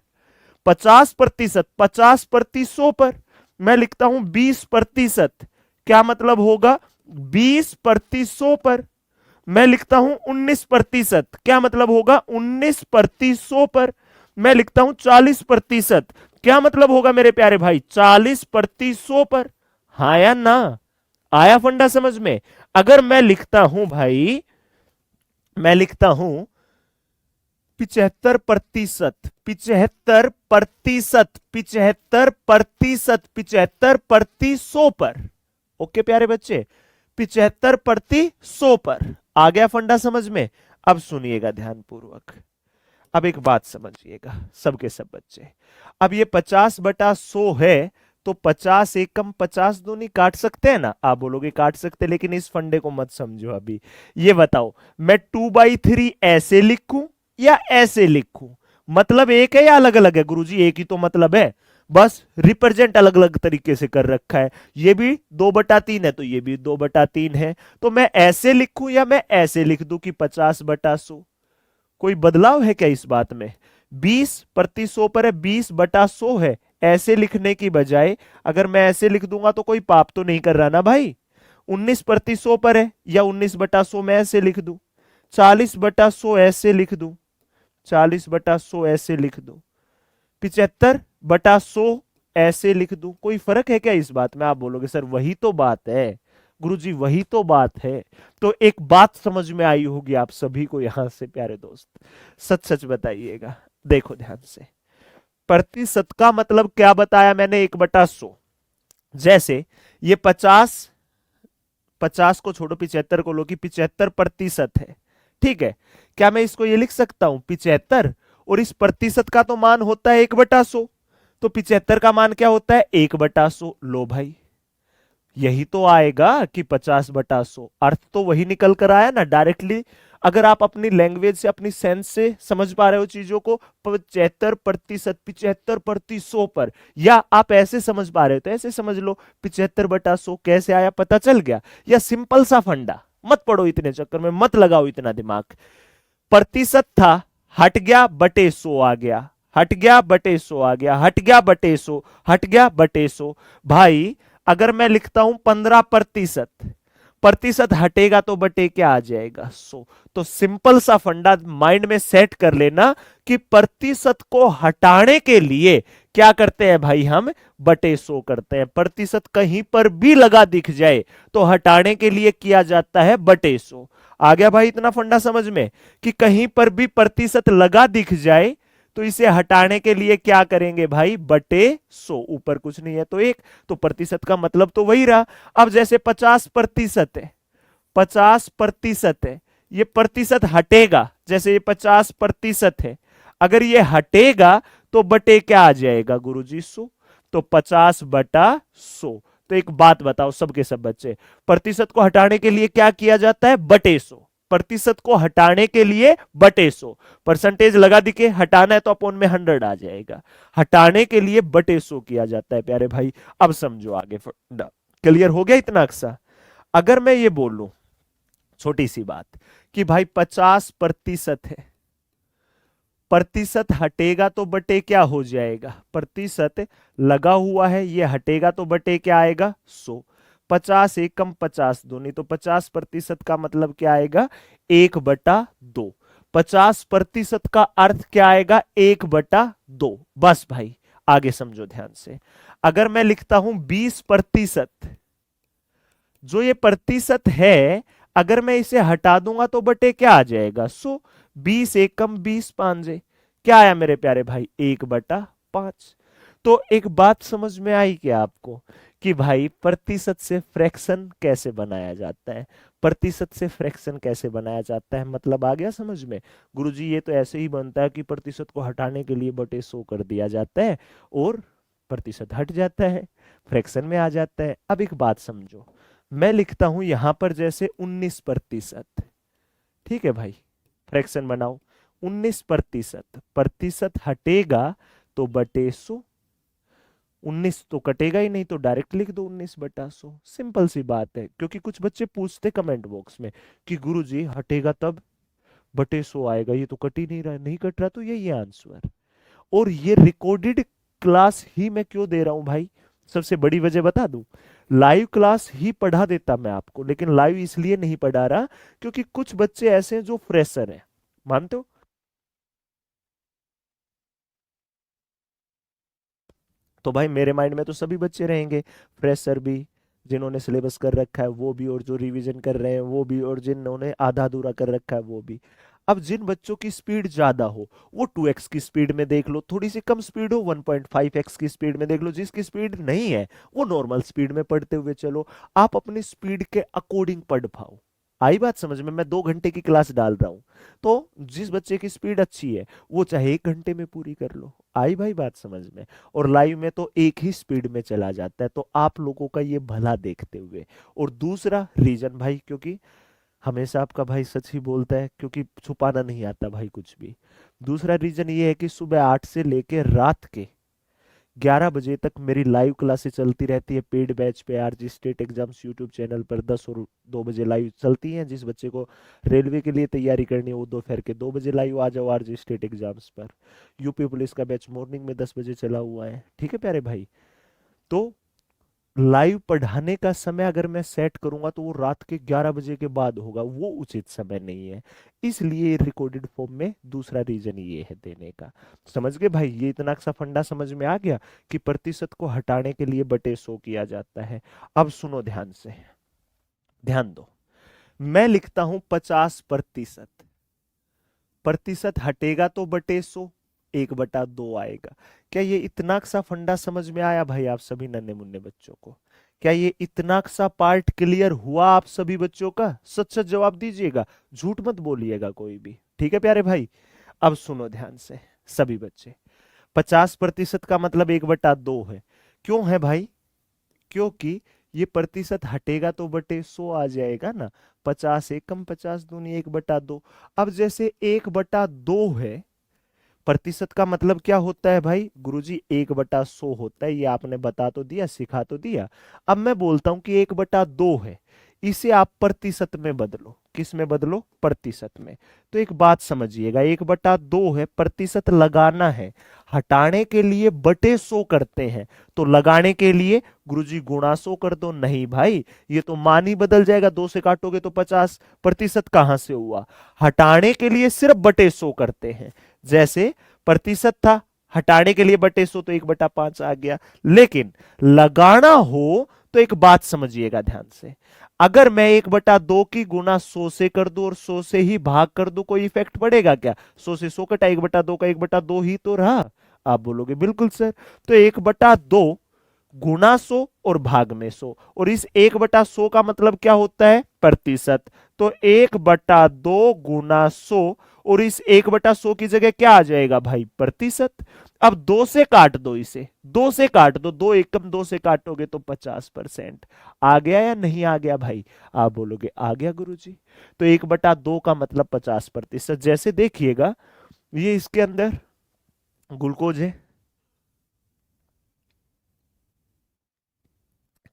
50%, 50% 100 पर। मैं लिखता हूं 20%। क्या मतलब होगा? 20% 100 पर। मैं लिखता हूं 19%। क्या मतलब होगा? 19% 100 पर। मैं लिखता हूं 40%। क्या मतलब होगा मेरे प्यारे भाई? 40% 100 पर। हाँ या ना? आया फंडा समझ में? अगर मैं लिखता हूं भाई, मैं लिखता हूं 75%, 75%, 75%, 75% 100 पर। ओके प्यारे बच्चे, 75% 100 पर। आ गया फंडा समझ में? अब सुनिएगा ध्यानपूर्वक, अब एक बात समझिएगा सबके सब बच्चे। अब ये 50/100 है, तो 50 एकम 50 दूनी काट सकते हैं ना? आप बोलोगे काट सकते, लेकिन इस फंडे को मत समझो अभी। ये बताओ, मैं 2/3 ऐसे लिखूं या ऐसे लिखूं? मतलब एक है या अलग अलग है? गुरुजी एक ही तो मतलब है, बस रिप्रेजेंट अलग अलग तरीके से कर रखा है। ये भी 2/3 है तो ये भी 2/3 है। तो मैं ऐसे लिखूं या मैं ऐसे लिख दूं कि 50/100? कोई बदलाव है क्या इस बात में? 20% 100 पर है, 20/100 है। ऐसे लिखने की बजाय अगर मैं ऐसे लिख दूंगा तो कोई पाप तो नहीं कर रहा ना भाई। 19% 100 पर है, या 19/100 मैं ऐसे लिख दूं, 40/100 ऐसे लिख दूं, 40/100 ऐसे लिख दूं, 75/100 ऐसे लिख दूं। कोई फर्क है क्या इस बात में? आप बोलोगे सर वही तो बात है। गुरुजी वही तो बात है। तो एक बात समझ में आई होगी आप सभी को यहां से प्यारे दोस्त, सच सच बताइएगा। देखो ध्यान से, प्रतिशत का मतलब क्या बताया मैंने? 1/100। जैसे ये 50 50 को छोड़ो 75 को लो कि 75% है, ठीक है। क्या मैं इसको ये लिख सकता हूं 75, और इस प्रतिशत का तो मान होता है 1/100, तो 75 का मान क्या होता है 1/100। लो भाई, यही तो आएगा कि 50/100, अर्थ तो वही निकल कर आया ना डायरेक्टली। अगर आप अपनी लैंग्वेज से, अपनी सेंस से समझ पा रहे हो चीजों को, 75%, 75/100 पर, या आप ऐसे समझ पा रहे हो तो ऐसे समझ लो 75/100 कैसे आया पता चल गया। या सिंपल सा फंडा, मत पढ़ो इतने चक्कर में, मत लगाओ इतना दिमाग। प्रतिशत था, हट गया बटे 100 आ गया, हट गया बटे 100 आ गया, हट गया बटे 100, हट गया बटे 100। भाई अगर मैं लिखता हूं 15%, प्रतिशत हटेगा तो बटे क्या आ जाएगा 100। तो सिंपल सा फंडा माइंड में सेट कर लेना कि प्रतिशत को हटाने के लिए क्या करते हैं भाई, हम बटे 100 करते हैं। प्रतिशत कहीं पर भी लगा दिख जाए तो हटाने के लिए किया जाता है बटे 100। आ गया भाई इतना फंडा समझ में कि कहीं पर भी प्रतिशत लगा दिख जाए तो इसे हटाने के लिए क्या करेंगे भाई, बटे 100। ऊपर कुछ नहीं है तो एक, तो प्रतिशत का मतलब तो वही रहा। अब जैसे 50% है, 50% है, ये प्रतिशत हटेगा, जैसे ये 50% है, अगर ये हटेगा तो बटे क्या आ जाएगा गुरुजी 100। तो 50/100। तो एक बात बताओ सबके सब बच्चे, प्रतिशत को हटाने के लिए क्या किया जाता है, बटे 100। प्रतिशत को हटाने के लिए बटे 100, परसेंटेज लगा दिखे, हटाना है तो अपॉन में 100 आ जाएगा। हटाने के लिए बटे 100 किया जाता है प्यारे भाई। अब समझो आगे, क्लियर हो गया इतना अक्सा। अगर मैं ये बोल लूं छोटी सी बात कि भाई 50% है, प्रतिशत हटेगा तो बटे क्या हो जाएगा, प्रतिशत लगा हुआ है ये हटेगा तो बटे क्या आएगा 100। 50 एकम 50 दूनी, तो 50% का मतलब क्या आएगा 1/2। 50% का अर्थ क्या आएगा 1/2। बस भाई आगे समझो ध्यान से। अगर मैं लिखता हूं 20%, जो ये प्रतिशत है अगर मैं इसे हटा दूंगा तो बटे क्या आ जाएगा 100। 20 एकम 20 पांजे, क्या आया मेरे प्यारे भाई 1/5। तो एक बात समझ में आई क्या आपको कि भाई प्रतिशत से फ्रैक्शन कैसे बनाया जाता है, प्रतिशत से फ्रैक्शन कैसे बनाया जाता है, मतलब आ गया समझ में। गुरुजी ये तो ऐसे ही बनता है कि प्रतिशत को हटाने के लिए बटे 100 कर दिया जाता है और प्रतिशत हट जाता है, फ्रैक्शन में आ जाता है। अब एक बात समझो, मैं लिखता हूं यहां पर जैसे 19%, ठीक है भाई, फ्रैक्शन बनाओ 19%, प्रतिशत हटेगा तो बटे 100, 19 तो कटेगा ही नहीं तो डायरेक्ट लिख दो 19/100। सिंपल सी बात है, क्योंकि कुछ बच्चे पूछते कमेंट बॉक्स में कि गुरुजी हटेगा तब बटे 100 आएगा, ये तो कट ही नहीं रहा, नहीं कट रहा, तो यही आंसर। और ये रिकॉर्डेड क्लास ही मैं क्यों दे रहा हूं भाई, सबसे बड़ी वजह बता दूं, लाइव क्लास ही पढ़ा देता मैं आपको, लेकिन लाइव इसलिए नहीं पढ़ा रहा क्योंकि कुछ बच्चे ऐसे हैं जो फ्रेशर हैं, मानते हो। तो भाई मेरे माइंड में तो सभी बच्चे रहेंगे, फ्रेशर भी, जिन्होंने सिलेबस कर रखा है वो भी, और जो रिवीजन कर रहे हैं वो भी, और जिन्होंने आधा अधूरा कर रखा है वो भी। अब जिन बच्चों की स्पीड ज्यादा हो वो 2x की स्पीड में देख लो, थोड़ी सी कम स्पीड हो 1.5x की स्पीड में देख लो, जिसकी स्पीड नहीं है वो नॉर्मल स्पीड में पढ़ते हुए चलो। आप अपनी स्पीड के अकॉर्डिंग पढ़ पाओ। आई बात समझ में, मैं 2 घंटे की क्लास डाल रहा हूं, तो जिस बच्चे की स्पीड अच्छी है वो चाहे 1 घंटे में पूरी कर लो। आई भाई बात समझ में। और लाइव में तो एक ही स्पीड में चला जाता है, तो आप लोगों का ये भला देखते हुए। और दूसरा रीजन भाई, क्योंकि हमेशा आपका भाई सच ही बोलता है, क्योंकि छुपाना नहीं आता भाई कुछ भी। दूसरा रीजन ये है कि सुबह 8 से लेकर रात के 11 बजे तक मेरी लाइव क्लासेस चलती रहती है पेड बैच पे, RG state exams YouTube channel पर 10 और 2 बजे लाइव चलती हैं। जिस बच्चे को रेलवे के लिए तैयारी करनी है वो दोपहर के 2 बजे लाइव आ जाओ आरजी स्टेट एग्जाम्स पर। यूपी पुलिस का बैच मॉर्निंग में 10 बजे चला हुआ है, ठीक है प्यारे भाई। तो लाइव पढ़ाने का समय अगर मैं सेट करूंगा तो वो रात के 11 बजे के बाद होगा, वो उचित समय नहीं है। इसलिए रिकॉर्डेड फॉर्म में दूसरा रीजन ये है देने का। समझ गए भाई, ये इतना सा फंडा समझ में आ गया कि प्रतिशत को हटाने के लिए बटे 100 किया जाता है। अब सुनो ध्यान से, ध्यान दो। मैं लिखता हूं 50%, प्रतिशत हटेगा तो बटे 100, 1/2 आएगा। क्या ये इतना सा फंडा समझ में आया भाई आप सभी नन्हे मुन्ने बच्चों को क्या ये इतना सा पार्ट क्लियर हुआ आप सभी बच्चों का? सच सच जवाब दीजिएगा, झूठ मत बोलिएगा कोई भी, ठीक है प्यारे भाई। अब सुनो ध्यान से सभी बच्चे, 50% का मतलब 1/2 है। क्यों है भाई? क्योंकि ये प्रतिशत हटेगा तो बटे 100 आ जाएगा ना। 50 एकम 50 दूनी 1/2। अब जैसे 1/2 है, प्रतिशत का मतलब क्या होता है भाई गुरुजी? 1/100 होता है, ये आपने बता तो दिया, सिखा तो दिया। अब मैं बोलता हूं कि 1/2 है, इसे आप प्रतिशत में बदलो। किस में बदलो? प्रतिशत में। तो एक बात समझिएगा, 1/2 है, प्रतिशत लगाना है, हटाने के लिए बटे 100 करते हैं, तो लगाने के लिए गुरुजी गुणा 100 कर दो। नहीं भाई, ये तो मान ही बदल जाएगा, 2 से काटोगे तो 50, प्रतिशत कहां से हुआ? हटाने के लिए सिर्फ बटे 100 करते हैं। जैसे प्रतिशत था, हटाने के लिए बटे 100 तो 1/5 आ गया। लेकिन लगाना हो तो एक बात समझिएगा ध्यान से, अगर मैं 1/2 की गुना 100 से कर दूं और 100 से ही भाग कर दूं, कोई इफेक्ट पड़ेगा क्या? 100 से 100 कटा, 1/2 का 1/2 ही तो रहा। आप बोलोगे बिल्कुल सर। तो 1/2 गुना 100 और भाग में 100, और इस 1/100 का मतलब क्या होता है? प्रतिशत। तो 1/2 गुना 100, और इस 1/100 की जगह क्या आ जाएगा भाई? प्रतिशत। अब 2 से काट दो, इसे 2 से काट दो, 2 एकम 2 से काटोगे तो 50%। आ गया या नहीं आ गया भाई? आप बोलोगे आ गया गुरुजी। तो 1/2 का मतलब 50%। जैसे देखिएगा, ये इसके अंदर ग्लूकोज है,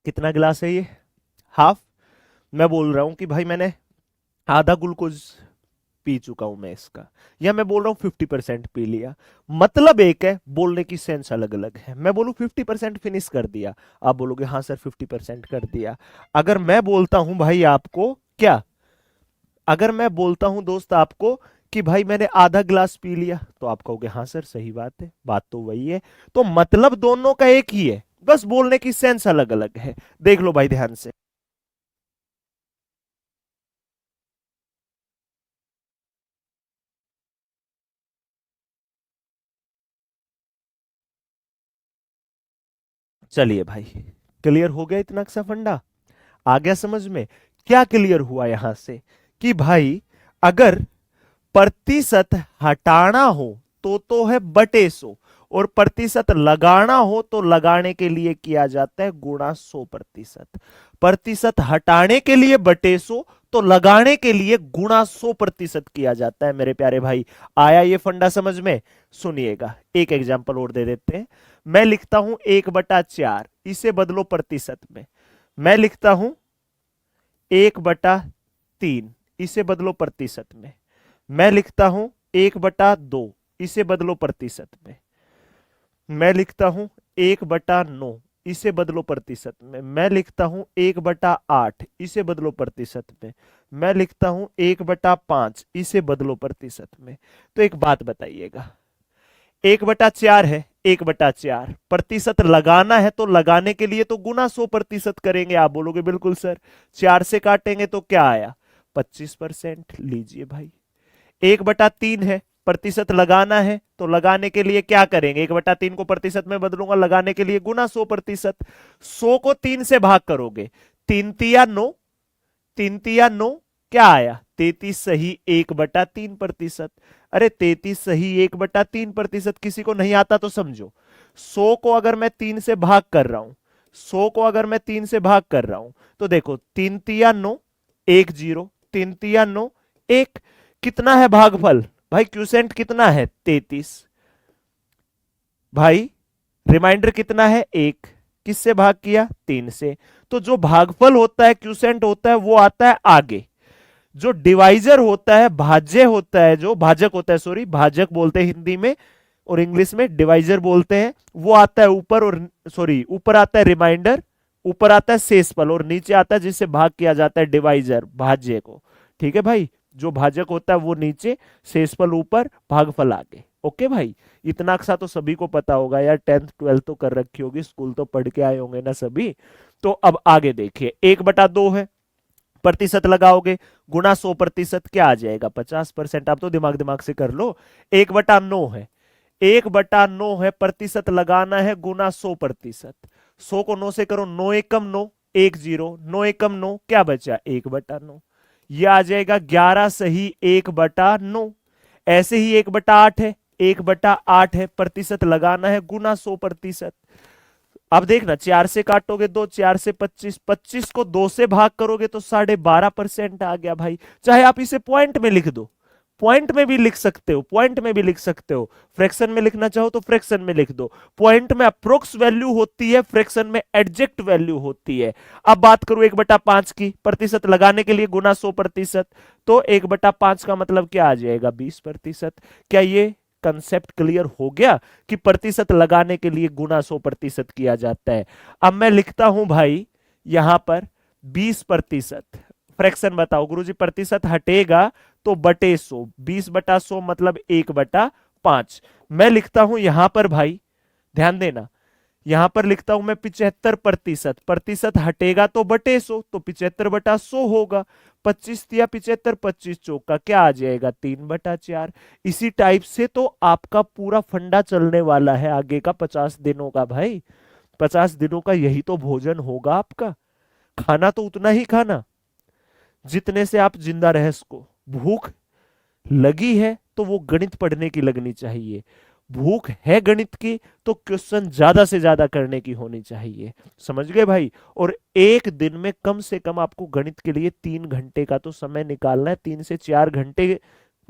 कितना गिलास है ये? हाफ। मैं बोल रहा हूं कि भाई मैंने आधा ग्लूकोज पी चुका हूं मैं इसका, या मैं बोल रहा हूं 50% पी लिया। मतलब एक है, बोलने की सेंस अलग अलग है। मैं बोलूं 50% फिनिश कर दिया, आप बोलोगे हाँ सर 50% कर दिया। अगर मैं बोलता हूं भाई आपको क्या, अगर मैं बोलता हूं दोस्त आपको कि भाई मैंने आधा गिलास पी लिया, तो आप कहोगे हाँ सर सही बात है, बात तो वही है। तो मतलब दोनों का एक ही है, बस बोलने की सेंस अलग अलग है। देख लो भाई ध्यान से। चलिए भाई, क्लियर हो गया इतना सा फंडा? आ गया समझ में? क्या क्लियर हुआ यहां से कि भाई अगर प्रतिशत हटाना हो तो है बटे 100, और प्रतिशत लगाना हो तो लगाने के लिए किया जाता है गुणा 100%। प्रतिशत हटाने के लिए बटे 100, तो लगाने के लिए गुणा 100% किया जाता है मेरे प्यारे भाई। आया ये फंडा समझ में? सुनिएगा, एक एग्जांपल और दे देते हैं। मैं लिखता हूं 1/4, इसे बदलो प्रतिशत में। मैं लिखता हूं 1/3, इसे बदलो प्रतिशत में। मैं लिखता हूं 1/2, इसे बदलो प्रतिशत में। मैं लिखता हूं 1/9, इसे बदलो प्रतिशत में। मैं लिखता हूं 1/8, इसे बदलो प्रतिशत में। मैं लिखता हूं 1/5, इसे बदलो प्रतिशत में। तो एक बात बताइएगा, 1/4 है, 1/4 प्रतिशत लगाना है, तो लगाने के लिए तो गुना 100% करेंगे। आप बोलोगे बिल्कुल सर। 4 से काटेंगे तो क्या आया? 25%। लीजिए भाई। 1/3 है, प्रतिशत लगाना है, तो लगाने के लिए क्या करेंगे? 1/3 को प्रतिशत में बदलूंगा, लगाने के लिए गुना 100%। 100 को 3 से भाग करोगे, 3 तिया 9, 3 तिया 9, क्या आया? 33 सही 1/3%। अरे 33 सही 1/3%, किसी को नहीं आता तो समझो। 100 को अगर मैं 3 से भाग कर रहा हूं, 100 को अगर मैं 3 से भाग कर रहा हूं, तो देखो 3 तिया 9, 1 0, 3 तिया 9, 1। कितना है भागफल? भाई क्यूसेंट कितना है? 33। भाई रिमाइंडर कितना है? 1। किससे भाग किया? 3 से। तो जो भागफल होता है, क्यूसेंट होता है, वो आता है आगे। जो डिवाइजर होता है, भाज्य होता है, जो भाजक होता है, सॉरी भाजक बोलते हैं हिंदी में, और इंग्लिश में डिवाइजर बोलते हैं, वो आता है ऊपर, और सॉरी ऊपर आता है रिमाइंडर, ऊपर आता है शेषफल, और नीचे आता है जिससे भाग किया जाता है डिवाइजर, भाज्य को। ठीक है भाई, जो भाजक होता है वो नीचे, शेषफल ऊपर, भागफल आगे। ओके भाई, इतना सा तो सभी को पता होगा यार, 10th 12th तो कर रखी होगी, स्कूल तो पढ़ के आए होंगे ना सभी। तो अब आगे देखिए, 1/2 है, प्रतिशत लगाओगे, गुना 100%, क्या आ जाएगा? 50%। आप तो दिमाग दिमाग से कर लो। 1/9 है, 1/9 है, प्रतिशत लगाना है, गुना 100%। 100 को 9 से करो, 9 एकम 9, एक जीरो, 9 एकम 9, क्या बचा 1/9। ये आ जाएगा 11 सही 1/9। ऐसे ही 1/8 है, 1/8 है, प्रतिशत लगाना है गुना 100%। अब देखना 4 से काटोगे 2, 4 से 25, 25 को 2 से भाग करोगे तो 12.5% आ गया भाई। चाहे आप इसे पॉइंट में लिख दो, पॉइंट में भी लिख सकते हो, पॉइंट में भी लिख सकते हो, फ्रैक्शन में लिखना चाहो तो फ्रैक्शन में लिख दो। पॉइंट में अप्रोक्स वैल्यू होती है, फ्रैक्शन में एडजेक्ट वैल्यू होती है। अब बात करूं 1/5 की, प्रतिशत लगाने के लिए गुना 100%, तो 1/5 का मतलब क्या आ जाएगा 20%। क्या ये कंसेप्ट क्लियर हो गया कि प्रतिशत लगाने के लिए गुना 100% किया जाता है। अब मैं लिखता हूं भाई यहां पर 20%। फ्रैक्शन बताओ गुरुजी, प्रतिशत हटेगा तो बटे 100, 20/100 मतलब 1/5। मैं लिखता हूं यहां पर भाई, ध्यान देना, यहां पर लिखता हूं मैं 75%। प्रतिशत हटेगा तो बटे 100, तो 75/100 होगा। 25 या 75, 25 चौका क्या आ जाएगा 3/4। इसी टाइप से तो आपका पूरा फंडा चलने वाला है आगे का 50 दिनों का भाई। 50 दिनों का यही तो भोजन होगा आपका। खाना तो उतना ही खाना जितने से आप जिंदा रह सको। भूख लगी है तो वो गणित पढ़ने की लगनी चाहिए। भूख है गणित की तो क्वेश्चन ज्यादा से ज्यादा करने की होनी चाहिए। समझ गए भाई। और एक दिन में कम से कम आपको गणित के लिए 3 घंटे का तो समय निकालना है। 3 से 4 घंटे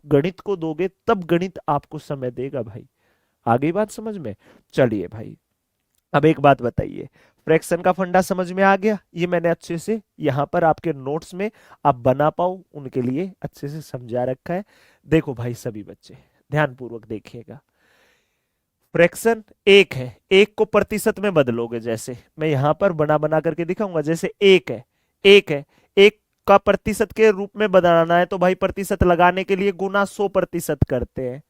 गणित को दोगे तब गणित आपको समय देगा भाई। आगे बात समझ में। चलिए भाई, अब एक बात बताइए, फ्रैक्शन का फंडा समझ में आ गया। ये मैंने अच्छे से यहां पर आपके नोट्स में आप बना पाओ उनके लिए अच्छे से समझा रखा है। देखो भाई सभी बच्चे ध्यान पूर्वक देखिएगा। फ्रैक्शन एक है, एक को प्रतिशत में बदलोगे, जैसे मैं यहां पर बना बना करके दिखाऊंगा। जैसे एक है, एक है, एक का प्रतिशत के रूप में बनाना है तो भाई प्रतिशत लगाने के लिए गुना 100% करते हैं।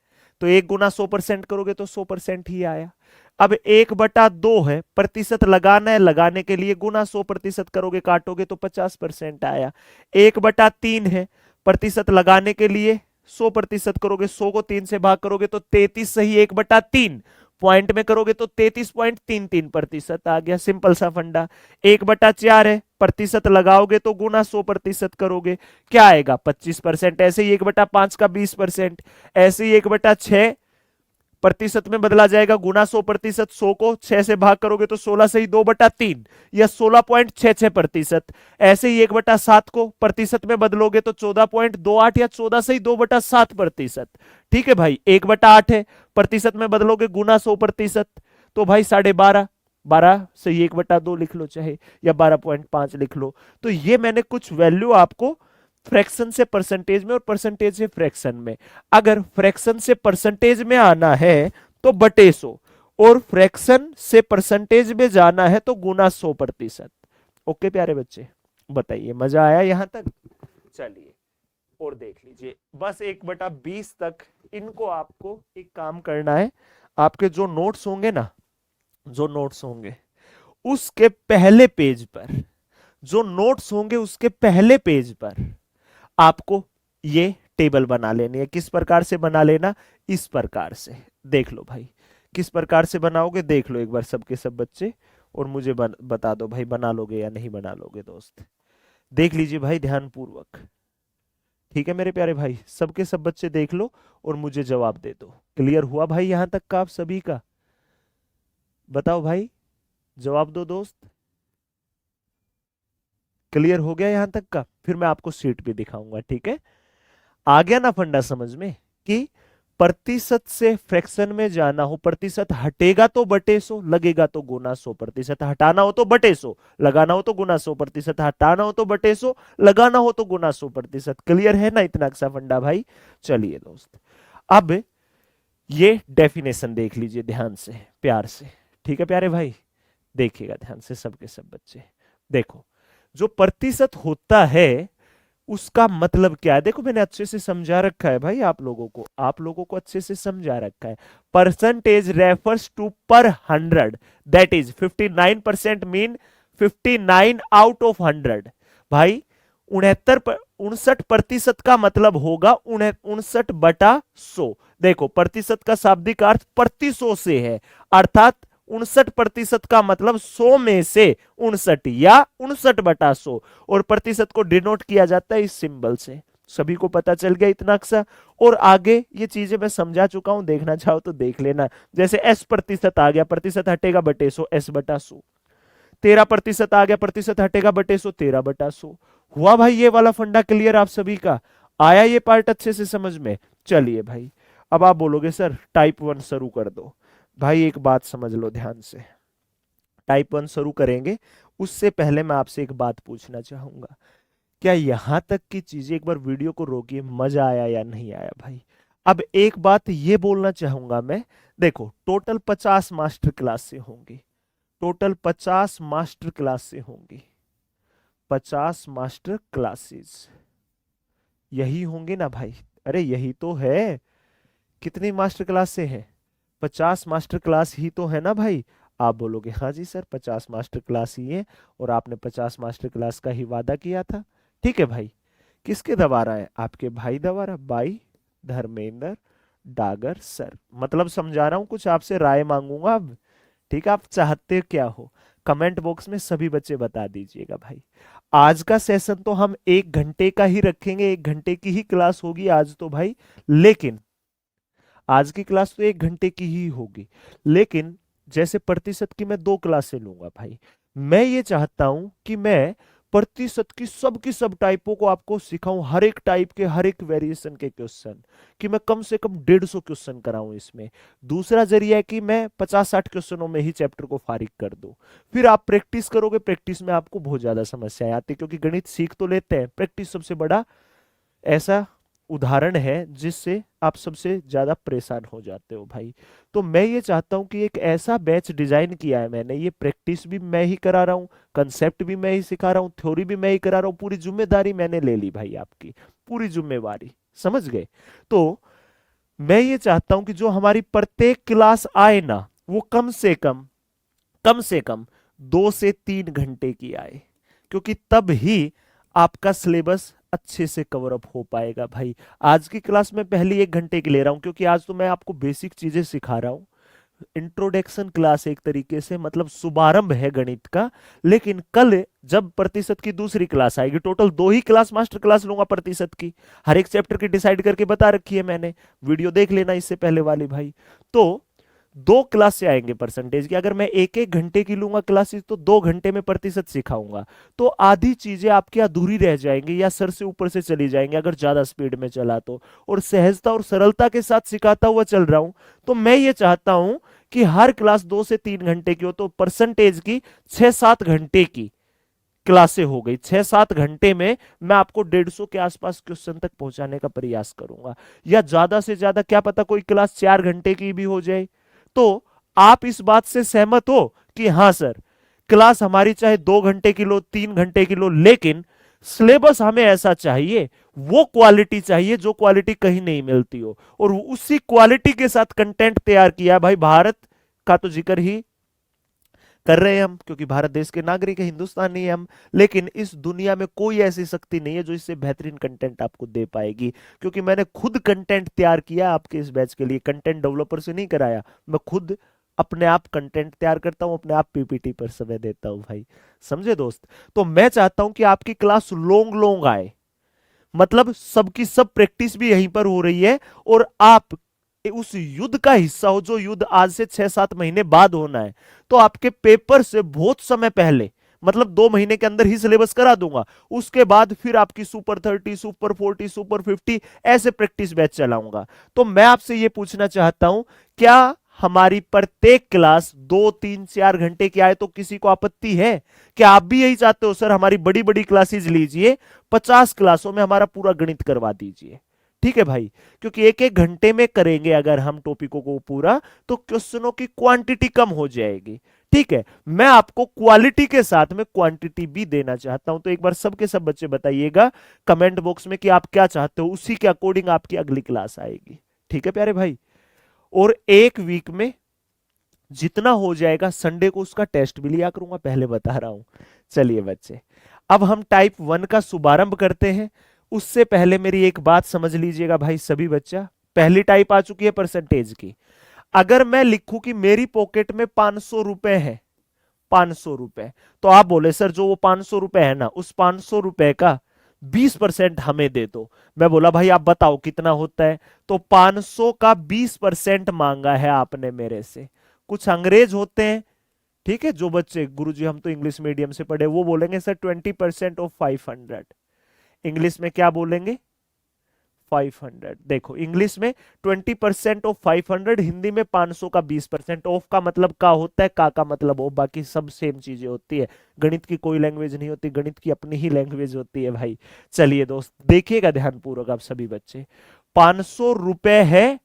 तो 1 गुना 100% करोगे तो 100% ही आया। अब 1/2 है, प्रतिशत लगाना है, लगाने के लिए गुना 100% करोगे, काटोगे तो 50% आया। 1/3 है, प्रतिशत लगाने के लिए 100% करोगे, 100 को 3 से भाग करोगे तो 33 सही 1/3। पॉइंट में करोगे तो 33.33% आ गया। सिंपल सा फंडा। 1/4 है, प्रतिशत लगाओगे तो गुना 100% करोगे, क्या आएगा 25%। ऐसे ही 1/5 का 20%। ऐसे ही 1/6 प्रतिशत में बदला जाएगा गुना 100%। 100 को 6 से भाग करोगे तो 16 से ही 2/3 या 16.66%। ऐसे ही 1/7 को प्रतिशत में बदलोगे तो 14.28 या 14 से ही 2/7%। ठीक है भाई। 1/8 है, प्रतिशत में बदलोगे गुना 100% तो भाई 12.5, 12 से ही 1/2 लिख लो चाहे, या 12.5 लिख लो। तो ये मैंने कुछ वैल्यू आपको फ्रैक्शन से परसेंटेज में और परसेंटेज से फ्रैक्शन में। अगर फ्रैक्शन से परसेंटेज में आना है तो बटे 100, और फ्रैक्शन से परसेंटेज में जाना है तो गुना 100%। ओके प्यारे बच्चे, बताइए मजा आया यहां तक। चलिए और देख लीजिए, बस 1/20 तक इनको आपको एक काम करना है। आपके जो नोट्स होंगे ना, जो नोट्स होंगे उसके पहले पेज पर, जो नोट्स होंगे उसके पहले पेज पर आपको ये टेबल बना लेनी है। किस प्रकार से बना लेना, इस प्रकार से। देख लो भाई किस प्रकार से बनाओगे, देख लो एक बार सबके सब बच्चे, और मुझे बता दो भाई बना लोगे या नहीं बना लोगे। दोस्त देख लीजिए भाई ध्यान पूर्वक। ठीक है मेरे प्यारे भाई, सबके सब बच्चे देख लो और मुझे जवाब दे दो। क्लियर हुआ भाई यहां तक का आप सभी का? बताओ भाई, जवाब दो दोस्त। क्लियर हो गया यहां तक का? फिर मैं आपको सीट भी दिखाऊंगा। ठीक है, आ गया ना फंडा समझ में कि प्रतिशत से फ्रैक्शन में जाना हो, प्रतिशत हटेगा तो बटे 100, लगेगा तो गुना 100। प्रतिशत हटाना हो तो बटे 100, लगाना हो तो गुना 100। प्रतिशत हटाना हो तो बटे 100, लगाना हो तो गुना 100%। क्लियर है ना इतना अच्छा फंडा भाई? चलिए दोस्त, अब ये डेफिनेशन देख लीजिए ध्यान से, प्यार से। ठीक है प्यारे भाई, देखिएगा ध्यान से सबके सब बच्चे। देखो, जो प्रतिशत होता है उसका मतलब क्या है, देखो मैंने अच्छे से समझा रखा है भाई आप लोगों को, आप लोगों को अच्छे से समझा रखा है। परसेंटेज रेफर्स टू पर 100, that is 59% mean 59 out of 100। भाई 69% का मतलब होगा 69/100। देखो प्रतिशत का शाब्दिक अर्थ प्रति 100 से है, अर्थात 59% का मतलब 100 में से 59 या 59/100, और प्रतिशत को डिनोट किया जाता है इस सिंबल से। सभी को पता चल गया इतना अक्सर। और आगे ये चीजें मैं समझा चुका हूं, देखना चाहो तो देख लेना। जैसे एस प्रतिशत आ गया, प्रतिशत हटेगा बटे 100, S/100। 13% आ गया, प्रतिशत हटेगा बटे 100, 13/100। हुआ भाई ये वाला फंडा क्लियर आप सभी का? आया ये पार्ट अच्छे से समझ में? चलिए भाई, अब आप बोलोगे सर टाइप 1 शुरू कर दो। भाई एक बात समझ लो ध्यान से, टाइप 1 शुरू करेंगे उससे पहले मैं आपसे एक बात पूछना चाहूंगा। क्या यहां तक की चीजें, एक बार वीडियो को रोकिए, मजा आया या नहीं आया भाई? अब एक बात ये बोलना चाहूंगा मैं, देखो टोटल 50 मास्टर क्लास से होंगी, टोटल 50 मास्टर क्लास से होंगी, 50 मास्टर क्लासेस यही होंगे ना भाई? अरे यही तो है। कितनी मास्टर क्लास से है? 50 मास्टर क्लास ही तो है ना भाई? आप बोलोगे हाँ जी सर 50 मास्टर क्लास ही है, और आपने 50 मास्टर क्लास का ही वादा किया था। ठीक है भाई, किसके द्वारा है? आपके भाई द्वारा, बाई धर्मेंद्र डागर सर। मतलब समझा रहा हूं, कुछ आपसे राय मांगूंगा अब। ठीक है, आप चाहते क्या हो कमेंट बॉक्स में सभी बच्चे बता दीजिएगा भाई। आज का सेशन तो हम 1 घंटे का ही रखेंगे, 1 घंटे की ही क्लास होगी आज तो भाई। लेकिन आज की क्लास तो 1 घंटे की ही होगी, लेकिन जैसे प्रतिशत की मैं 2 क्लासें लूंगा भाई। मैं ये चाहता हूं कि मैं प्रतिशत की सब टाइपों को आपको सिखाऊं, हर एक टाइप के, हर एक वेरिएशन के क्वेश्चन, कि मैं कम से कम 150 क्वेश्चन कराऊं इसमें। दूसरा जरिया है कि मैं 50-60 क्वेश्चनों में ही चैप्टर को फारिग कर दूं। फिर आप प्रैक्टिस करोगे, प्रैक्टिस में आपको बहुत ज्यादा समस्याएं आती, क्योंकि गणित सीख तो लेते हैं, प्रैक्टिस सबसे बड़ा ऐसा उदाहरण है जिससे आप सबसे ज्यादा परेशान हो जाते हो भाई। तो मैं ये चाहता हूं कि एक ऐसा बैच डिजाइन किया है मैंने, ये प्रैक्टिस भी मैं ही करा रहा हूं, कंसेप्ट भी मैं ही सिखा रहा हूं, थ्योरी भी मैं ही करा रहा हूं, पूरी जिम्मेदारी मैंने ले ली भाई, आपकी पूरी जिम्मेवारी, समझ गए? तो मैं ये चाहता हूं कि जो हमारी प्रत्येक क्लास आए ना, वो कम से कम 2 से 3 घंटे की आए, क्योंकि तब ही आपका सिलेबस अच्छे से कवर अप हो पाएगा भाई। आज की क्लास में पहली 1 घंटे की ले रहा हूं, क्योंकि आज तो मैं आपको बेसिक चीजें सिखा रहा हूं, इंट्रोडक्शन क्लास एक तरीके से, मतलब शुभारंभ है गणित का। लेकिन कल जब प्रतिशत की दूसरी क्लास आएगी, टोटल 2 ही क्लास मास्टर क्लास लूंगा प्रतिशत की, हर एक चैप्टर की डिसाइड करके बता रखी है मैंने, वीडियो देख लेना इससे पहले वाली भाई। तो 2 क्लास से आएंगे परसेंटेज की। अगर मैं 1-1 घंटे की लूंगा क्लासेस, तो 2 घंटे में प्रतिशत सिखाऊंगा, तो आधी चीजें आपकी अधूरी रह जाएंगी या सर से ऊपर से चली जाएंगी अगर ज्यादा स्पीड में चला तो। और सहजता और सरलता के साथ सिखाता हुआ चल रहा हूं, तो मैं ये चाहता हूं कि हर क्लास 2 से 3 घंटे की हो, तो परसेंटेज की 6-7 घंटे की क्लासें हो गई। 6-7 घंटे में मैं आपको 150 के आसपास क्वेश्चन तक पहुंचाने का प्रयास करूंगा, या ज्यादा से ज्यादा क्या पता कोई क्लास 4 घंटे की भी हो जाए। तो आप इस बात से सहमत हो कि हाँ सर, क्लास हमारी चाहे 2 घंटे की लो, 3 घंटे की लो, लेकिन सिलेबस हमें ऐसा चाहिए, वो क्वालिटी चाहिए जो क्वालिटी कहीं नहीं मिलती हो, और उसी क्वालिटी के साथ कंटेंट तैयार किया है भाई। भारत का तो जिक्र ही कर रहे हैं हम, क्योंकि भारत देश के नागरिक है, हिंदुस्तानी है हम। लेकिन इस दुनिया में कोई ऐसी शक्ति नहीं है जो इससे बेहतरीन कंटेंट आपको दे पाएगी, क्योंकि मैंने खुद कंटेंट तैयार किया आपके इस बैच के लिए, कंटेंट डेवलपर से नहीं कराया, मैं खुद अपने आप कंटेंट तैयार करता हूं, अपने आप पीपीटी पर समय देता हूं भाई, समझे दोस्त? तो मैं चाहता हूं कि आपकी क्लास लॉन्ग लॉन्ग आए, मतलब सबकी सब प्रैक्टिस भी यहीं पर हो रही है, और आप उस युद्ध का हिस्सा हो जो युद्ध आज से 6-7 महीने बाद होना है। तो आपके पेपर से बहुत समय पहले, मतलब 2 महीने के अंदर ही सिलेबस करा दूंगा, उसके बाद फिर आपकी सुपर 30, सुपर 40, सुपर 50 ऐसे प्रैक्टिस बैच चलाऊंगा। तो मैं आपसे यह पूछना चाहता हूं, क्या हमारी प्रत्येक क्लास 2-3-4 घंटे की आए तो किसी को आपत्ति है? क्या आप भी यही चाहते हो सर हमारी बड़ी बड़ी क्लासेस लीजिए, 50 क्लासों में हमारा पूरा गणित करवा दीजिए? ठीक है भाई, क्योंकि 1-1 घंटे में करेंगे अगर हम टॉपिकों को पूरा, तो क्वेश्चनों की क्वांटिटी कम हो जाएगी। ठीक है, मैं आपको क्वालिटी के साथ में क्वांटिटी भी देना चाहता हूं। तो एक बार सबके सब बच्चे बताइएगा कमेंट बॉक्स में कि आप क्या चाहते हो, उसी के अकॉर्डिंग आपकी अगली क्लास आएगी। ठीक है प्यारे भाई, और एक वीक में जितना हो जाएगा, संडे को उसका टेस्ट भी लिया करूंगा, पहले बता रहा हूं। चलिए बच्चे, अब हम टाइप 1 का शुभारंभ करते हैं। उससे पहले मेरी एक बात समझ लीजिएगा भाई सभी बच्चा, पहली टाइप आ चुकी है परसेंटेज की। अगर मैं लिखूं कि मेरी पॉकेट में 500 रुपए है, 500 रुपए, तो आप बोले सर जो वो 500 रुपए है ना, उस 500 रुपए का 20% हमें दे दो। मैं बोला भाई आप बताओ कितना होता है, तो 500 का 20% मांगा है आपने मेरे से। कुछ अंग्रेज होते हैं, ठीक है, जो बच्चे, गुरुजी हम तो इंग्लिश मीडियम से पढ़े, वो बोलेंगे सर 20% ऑफ 500। इंग्लिश में क्या बोलेंगे? 500। देखो इंग्लिश में 20% ऑफ 500, हिंदी में 500 का 20%। ऑफ का मतलब का होता है, का मतलब ऑफ, बाकी सब सेम चीजें होती है। गणित की कोई लैंग्वेज नहीं होती, गणित की अपनी ही लैंग्वेज होती है भाई। चलिए दोस्त देखिएगा ध्यानपूर्वक आप सभी बच्चे, 500 रुपए है,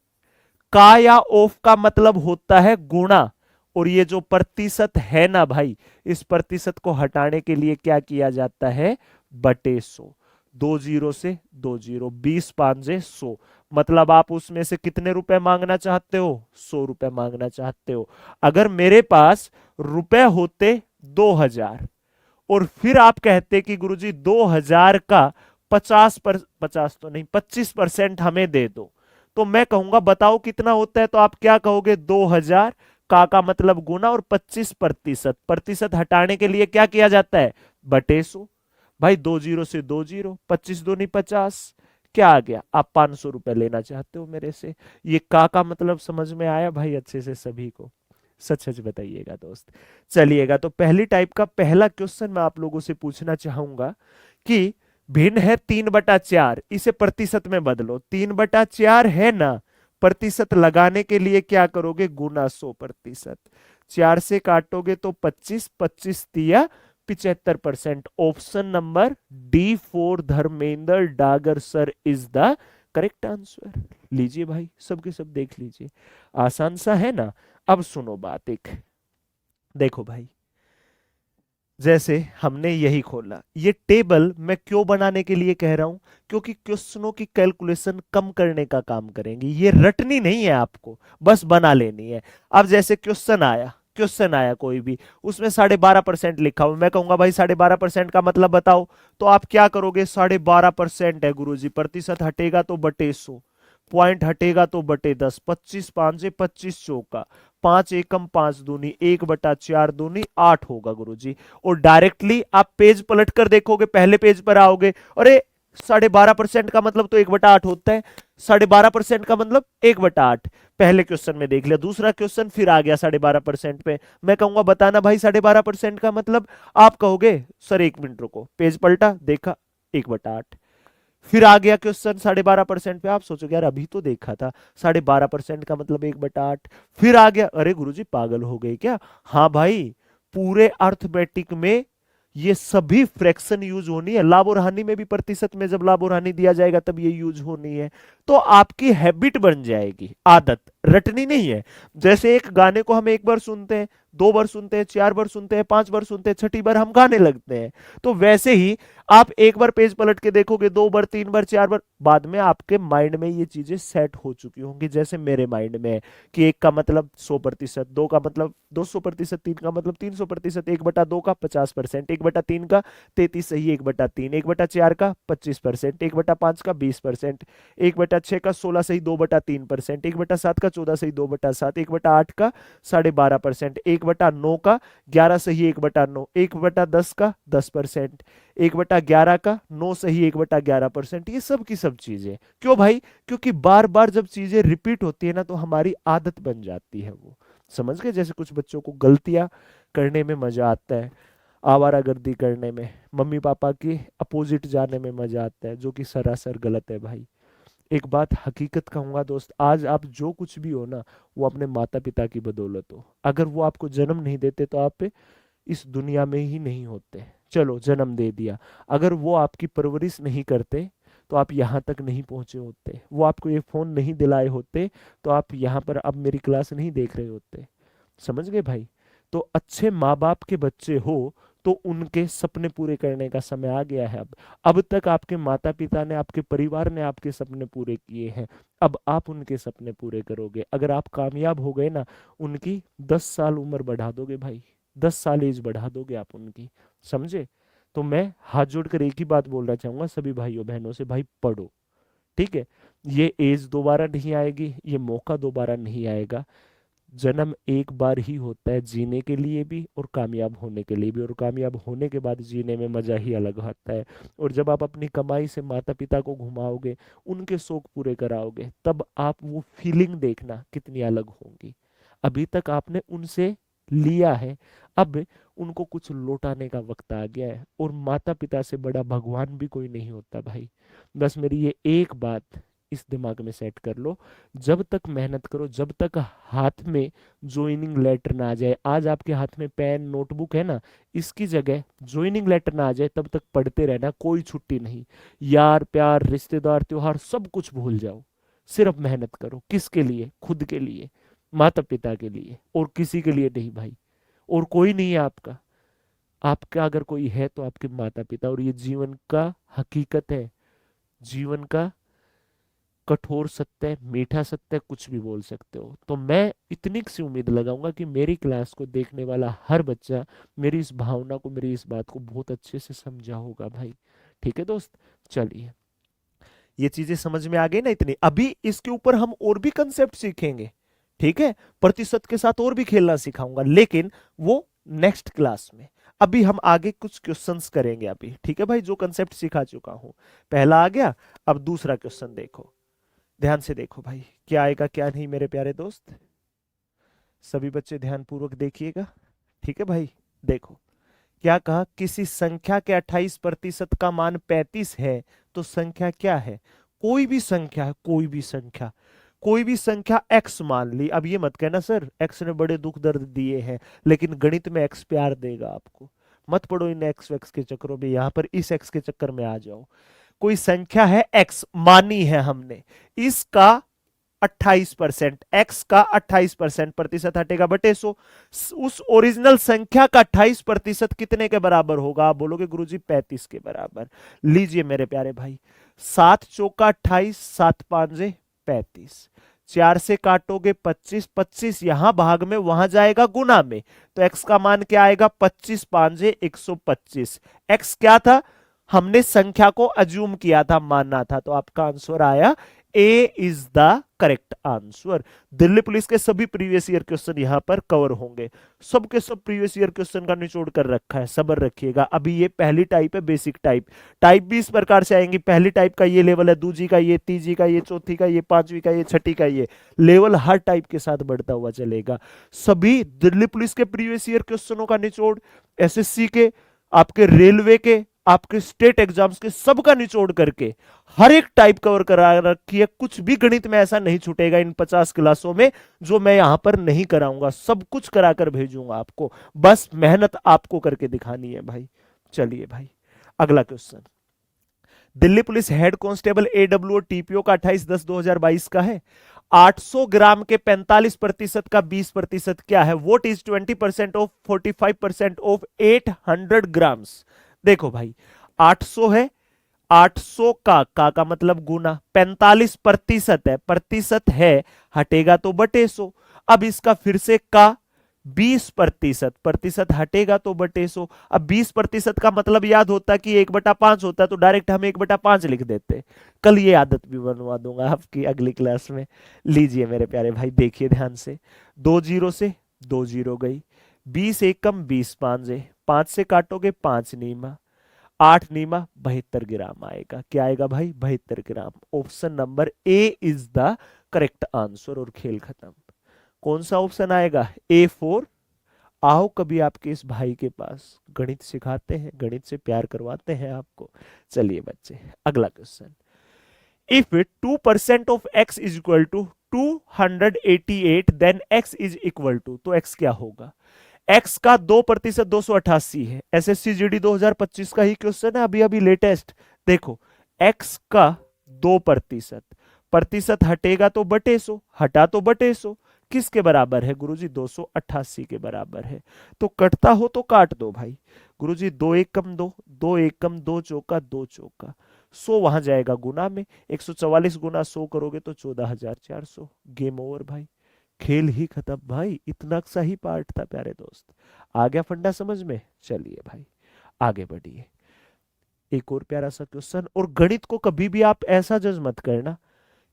का या ऑफ का मतलब होता है गुणा, और ये जो प्रतिशत है ना भाई, इस प्रतिशत को हटाने के लिए क्या किया जाता है? बटे 100। 2 जीरो से 2 जीरो, 20 5 100, मतलब आप उसमें से कितने रुपए मांगना चाहते हो? 100 रुपए मांगना चाहते हो। अगर मेरे पास रुपए होते 2000, और फिर आप कहते कि गुरुजी 2000 का 50 तो नहीं, 25% हमें दे दो, तो मैं कहूंगा बताओ कितना होता है, तो आप क्या कहोगे? 2000 का मतलब गुना, और 25%, प्रतिशत हटाने के लिए क्या किया जाता है? बटे 100। भाई 2 जीरो से 2 जीरो, 25 दूनी 50, क्या आ गया? आप 500 रुपए लेना चाहते हो मेरे से। ये का मतलब समझ में आया भाई अच्छे से सभी को? सच सच बताइएगा दोस्त। चलिएगा, तो पहली टाइप का पहला क्वेश्चन मैं आप लोगों से पूछना चाहूंगा कि भिन्न है 3/4, इसे प्रतिशत में बदलो। 3/4 है ना, प्रतिशत लगाने के लिए क्या करोगे? गुना 100%। 4 से काटोगे तो 25, 25 दिया 75%। Option number D for Dharmendra Dagar sir is the correct answer. लीजिए भाई, सबके सब देख लीजिए, आसान सा है ना। अब सुनो बात एक, देखो भाई, जैसे हमने यही खोला, ये टेबल मैं क्यों बनाने के लिए कह रहा हूं? क्योंकि क्वेश्चनों की कैलकुलेशन कम करने का काम करेंगे, ये रटनी नहीं है आपको, बस बना लेनी है। अब जैसे क्वेश्चन आया कोई भी, उसमें 12.5% लिखा हुआ, मैं कहूंगा भाई 12.5% का मतलब बताओ, तो आप क्या करोगे? 12.5% है गुरुजी, प्रतिशत हटेगा तो बटे 100, पॉइंट हटेगा तो बटे 10, 25 5 25 चौका, 5 एकम 5 दूनी, 1/4 दूनी 8 होगा गुरुजी। और डायरेक्टली आप पेज पलट कर देखोगे, पहले पेज पर आओगे, अरे 12.5% का मतलब तो 1/8 होता है, 12.5% का मतलब 1/8। पहले क्वेश्चन में देख लिया, दूसरा क्वेश्चन फिर आ गया 12.5% पे, मैं कहूंगा बताना भाई 12.5% का मतलब, आप कहोगे सर 1 मिनट रुको, पेज पलटा देखा 1/8। फिर आ गया क्वेश्चन 12.5% पे, आप सोचोगे यार अभी तो देखा था 12.5% का मतलब 1/8। फिर आ गया, अरे गुरुजी पागल हो गए क्या? हाँ भाई, पूरे अर्थमेटिक में ये सभी फ्रैक्शन यूज होनी है, लाभ और हानि में भी प्रतिशत में जब लाभ और हानि दिया जाएगा तब ये यूज होनी है। तो आपकी हैबिट बन जाएगी, आदत, रटनी नहीं है। जैसे एक गाने को हम एक बार सुनते हैं, 2 बार सुनते हैं, 4 बार सुनते हैं, 5 बार सुनते हैं, छठी बार हम गाने लगते हैं, तो वैसे ही आप एक बार पेज पलट के देखोगे, 2 बार 3 बार 4 बार, बाद में आपके माइंड में ये चीजें सेट हो चुकी होंगी, जैसे मेरे माइंड में है कि 1 का मतलब 100%, 2 का मतलब 200%, 3 का मतलब 300%, 1/2 का 50%, 1/3 का 33 सही 1/3, 1/4 का 25%, 1/5 का 20%, 1/6 का 16 सही 2/3%, 1/7 का 14 सही 2/7, 1/8 का 12.5%, 1/9 का 11 सही 1/9, 1/10 का 10%, 1/11 का 9 सही 1/11%। ये सब की सब चीजें क्यों भाई? क्योंकि बार बार जब चीजें रिपीट होती है ना, तो हमारी आदत बन जाती है वो। समझ गए? जैसे कुछ बच्चों को गलतियां करने में मजा आता है, आवारागर्दी करने में, मम्मी पापा की अपोजिट जाने में मजा आता है, जो कि सरासर गलत है भाई। एक बात हकीकत कहूंगा दोस्त, आज आप जो कुछ भी हो ना, वो अपने माता पिता की बदौलत हो। अगर वो आपको जन्म नहीं देते तो आप इस दुनिया में ही नहीं होते। चलो जन्म दे दिया, अगर वो आपकी परवरिश नहीं करते तो आप यहाँ तक नहीं पहुंचे होते, वो आपको ये फोन नहीं दिलाए होते तो आप यहाँ पर अब मेरी क्लास नहीं देख रहे होते। समझ गए भाई? तो अच्छे माँ बाप के बच्चे हो तो उनके सपने पूरे करने का समय आ गया है। अब तक आपके माता पिता ने, आपके परिवार ने आपके सपने पूरे किए हैं, अब आप उनके सपने पूरे करोगे। अगर आप कामयाब हो गए ना, उनकी 10 साल उम्र बढ़ा दोगे भाई, 10 साल एज बढ़ा दोगे आप उनकी। समझे? तो मैं हाथ जोड़कर एक ही बात बोलना चाहूंगा सभी भाइयों बहनों से, भाई पढ़ो, ठीक है? ये एज दोबारा नहीं आएगी, ये मौका दोबारा नहीं आएगा। जन्म एक बार ही होता है, जीने के लिए भी और कामयाब होने के लिए भी, और कामयाब होने के बाद जीने में मजा ही अलग आता है। और जब आप अपनी कमाई से माता पिता को घुमाओगे, उनके शौक पूरे कराओगे, तब आप वो फीलिंग देखना कितनी अलग होंगी। अभी तक आपने उनसे लिया है, अब उनको कुछ लौटाने का वक्त आ गया है। और माता पिता से बड़ा भगवान भी कोई नहीं होता भाई। बस मेरी ये एक बात इस दिमाग में सेट कर लो, जब तक मेहनत करो, जब तक हाथ में ज्वाइनिंग लेटर ना आ जाए, आज आपके हाथ में पेन नोटबुक है ना, इसकी जगह ज्वाइनिंग लेटर ना आ जाए, तब तक पढ़ते रहना, कोई छुट्टी नहीं। यार प्यार रिश्तेदार त्योहार सब कुछ भूल जाओ, सिर्फ मेहनत करो। किसके लिए? खुद के लिए, माता पिता के लिए, और किसी के लिए नहीं भाई। और कोई नहीं है आपका। आपका अगर कोई है तो आपके माता पिता, और ये जीवन का हकीकत है, जीवन का कठोर सत्य है, मीठा सत्य है, कुछ भी बोल सकते हो। तो मैं इतनी सी उम्मीद लगाऊंगा कि मेरी क्लास को देखने वाला हर बच्चा मेरी इस भावना को, मेरी इस बात को बहुत अच्छे से समझा होगा भाई। ठीक है दोस्त, चलिए, ये चीजें समझ में आ गई ना इतनी। अभी इसके ऊपर हम और भी कंसेप्ट सीखेंगे, ठीक है, प्रतिशत के साथ और भी खेलना सिखाऊंगा, लेकिन वो नेक्स्ट क्लास में। अभी हम आगे कुछ क्वेश्चंस करेंगे अभी, ठीक है भाई, जो कंसेप्ट सिखा चुका हूं। पहला आ गया, अब दूसरा क्वेश्चन देखो, ध्यान से देखो भाई, क्या आएगा क्या नहीं मेरे प्यारे दोस्त। सभी बच्चे ध्यानपूर्वक देखिएगा, ठीक है भाई। देखो, क्या कहा, किसी संख्या के 28% का मान 35 है, तो संख्या क्या है? कोई भी संख्या है, कोई भी संख्या, कोई भी संख्या x मान ली। अब ये मत कहना सर x ने बड़े दुख दर्द दिए हैं, लेकिन गणित में x प्यार देगा आपको। मत पड़ो इन एक्स वैक्स के चक्करों में, यहां पर इस x के चक्कर में आ जाओ। कोई संख्या है x मानी है हमने, इसका 28%, x का 28% प्रतिशत हटेगा बटे 100। उस ओरिजिनल संख्या का 28% कितने के बराबर होगा? आप बोलोगे गुरुजी 35 के बराबर। लीजिए मेरे प्यारे भाई, 7 चौका 28, 7 पांजे 35, 4 से काटोगे 25, 25 यहां भाग में, वहां जाएगा गुना में, तो x का मान क्या आएगा? 25 पांजे 125। x क्या था? हमने संख्या को अज्यूम किया था, मानना था, तो आपका आंसर आया A is the correct answer. Delhi police के सभी प्रीवियस ईयर क्वेश्चन यहां पर कवर होंगे, सबके सब प्रीवियस ईयर क्वेश्चन का निचोड़ कर रखा है, सबर रखिएगा। अभी ये पहली टाइप है, बेसिक टाइप। टाइप भी इस प्रकार से आएंगी, पहली टाइप का ये लेवल है, दूसरी का ये, तीसरी का ये, चौथी का ये, पांचवी का ये, छठी का ये लेवल, हर टाइप के साथ बढ़ता हुआ चलेगा। सभी दिल्ली पुलिस के प्रीवियस ईयर क्वेश्चनों का निचोड़, एसएससी के, आपके रेलवे के, आपके स्टेट एग्जाम्स के, सबका निचोड़ करके हर एक टाइप कवर करा रखी है। कुछ भी गणित में ऐसा नहीं छूटेगा इन 50 क्लासों में जो मैं यहां पर नहीं कराऊंगा, सब कुछ कराकर भेजूंगा आपको, बस मेहनत आपको करके दिखानी है भाई। चलिए भाई, अगला question, Delhi police head constable AW TPO का 28/10/2022 का है। 800 ग्राम के 45% का 20% क्या है? Vote is 20% of 45% of 800 grams. देखो भाई, 800 है, 800 का मतलब गुना, 45% है, प्रतिशत है, हटेगा तो बटे 100। अब इसका फिर से का 20%, प्रतिशत हटेगा तो बटे 100। अब 20% का मतलब याद होता कि 1/5 होता, तो डायरेक्ट हम 1/5 लिख देते। कल ये आदत भी बनवा दूंगा आपकी अगली क्लास में। लीजिए मेरे प्यारे भाई, देखिए ध्यान से, 2 जीरो से 2 जीरो गई, 20 एकम 20 पांजे, 5 से काटोगे 5 नीमा, 8 नीमा 72 ग्राम आएगा। क्या आएगा भाई? 72 gram. Option number A is the correct answer, और खेल खत्म। कौन सा ऑप्शन आएगा? A4। आओ कभी आपके इस भाई के पास, गणित सिखाते हैं, गणित से प्यार करवाते हैं आपको। चलिए बच्चे, अगला question, if 2% of x is equal to 288 then x is equal to, तो x क्या होगा? x का 2% 288 है, एसएससी जीडी 2025 का ही क्वेश्चन है, अभी अभी लेटेस्ट। देखो, x का 2%, प्रतिशत हटेगा तो बटे 100, हटा तो बटे 100, किसके बराबर है गुरुजी? 288 के बराबर है। तो कटता हो तो काट दो भाई। गुरुजी 2 एकम 2, 2 एकम 2 चौका 2 चौका, 100 वहां जाएगा गुना में, 144 गुना 100 करोगे तो 14,400। गेम ओवर भाई, खेल ही खत्म भाई। इतना सा ही पार्ट था प्यारे दोस्त, आ गया फंडा समझ में? चलिए भाई, आगे बढ़िए। एक और प्यारा सा क्वेश्चन, और गणित को कभी भी आप ऐसा जज मत करना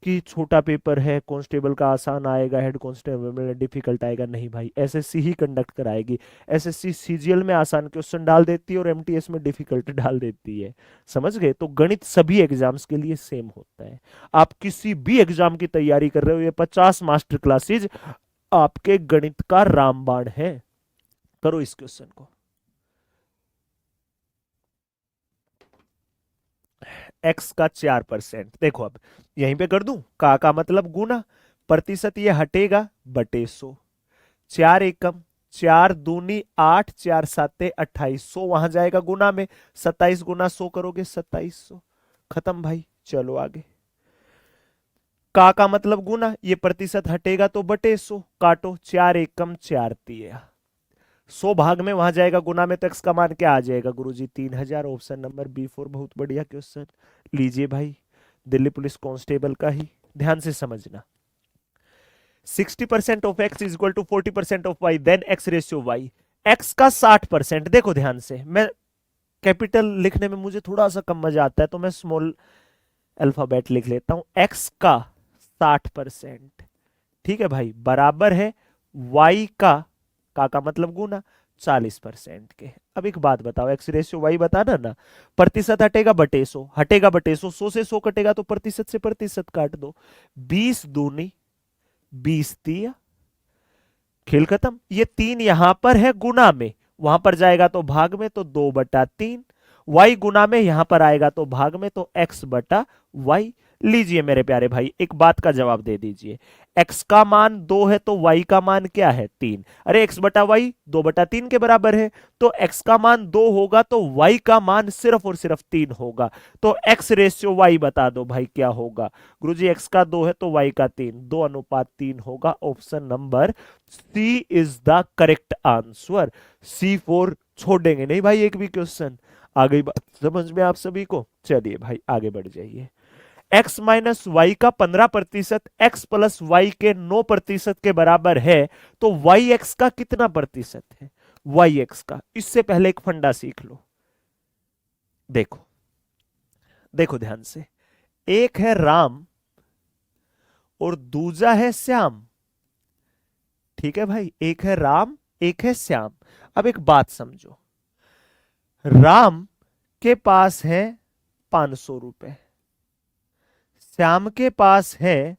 कि छोटा पेपर है, कांस्टेबल का आसान आएगा, हेड कांस्टेबल में डिफिकल्ट आएगा। नहीं भाई, एसएससी ही कंडक्ट कराएगी। एसएससी सीजीएल में आसान क्वेश्चन डाल देती है और एमटीएस में डिफिकल्ट डाल देती है। समझ गए? तो गणित सभी एग्जाम्स के लिए सेम होता है। आप किसी भी एग्जाम की तैयारी कर रहे हो, ये 50 मास्टर क्लासेज आपके गणित का रामबाण है। करो इस क्वेश्चन को। एक्स का 4%। देखो अब यहीं पे कर दूं, का मतलब गुना, प्रतिशत ये हटेगा बटे 100। 4 एकम, 4 दूनी 8, 4 साते 28, 100 वहां जाएगा गुना में। 27 गुना 100 करोगे 2700। खत्म भाई, चलो आगे। का मतलब गुना, ये प्रतिशत हटेगा तो बटे 100, काटो। 4 एकम 4 तिया, 100 भाग में वहां जाएगा गुना में, तो एक्स का मान क्या आ जाएगा गुरुजी? 3000। ऑप्शन नंबर B4 बहुत बढ़िया क्वेश्चन। लीजिए भाई, दिल्ली पुलिस कांस्टेबल का ही, ध्यान से समझना। 60% of X is equal to 40% of Y, then X ratio Y. X का 60%, देखो ध्यान से, मैं कैपिटल लिखने में मुझे थोड़ा सा कम मजा आता है तो मैं स्मॉल अल्फाबेट लिख लेता हूं। एक्स का 60%, ठीक है भाई, बराबर है वाई का मतलब गुना 40% के। अब एक बात बताओ, एक्स रेशियो वाई बताना ना, प्रतिशत हटेगा बटे 100, हटेगा बटे 100, 100 से 100 कटेगा तो प्रतिशत से प्रतिशत काट दो। 20 दूनी 20 तिया, खेल खत्म। ये 3 यहां पर है गुना में, वहां पर जाएगा तो भाग में, तो 2/3। वाई गुना में यहां पर आएगा तो भाग में, तो x/y। लीजिए मेरे प्यारे भाई, एक बात का जवाब दे दीजिए। x का मान 2 है तो y का मान क्या है? 3। अरे x/y 2/3 के बराबर है, तो x का मान 2 होगा तो y का मान सिर्फ और सिर्फ 3 होगा। तो x रेशियो y बता दो भाई क्या होगा? गुरुजी x का 2 है तो y का 3, 2:3 होगा। Option number C is the correct answer. C4 छोड़ेंगे नहीं भाई एक भी क्वेश्चन। आ गई बात समझ में आप सभी को? चलिए भाई आगे बढ़ जाइए। x माइनस वाई का 15% x प्लस वाई के 9% के बराबर है, तो वाई एक्स का कितना प्रतिशत है? वाई एक्स का, इससे पहले एक फंडा सीख लो। देखो देखो ध्यान से, एक है राम और दूजा है श्याम। ठीक है भाई, एक है राम एक है श्याम। अब एक बात समझो, राम के पास है 500 रुपए, श्याम के पास है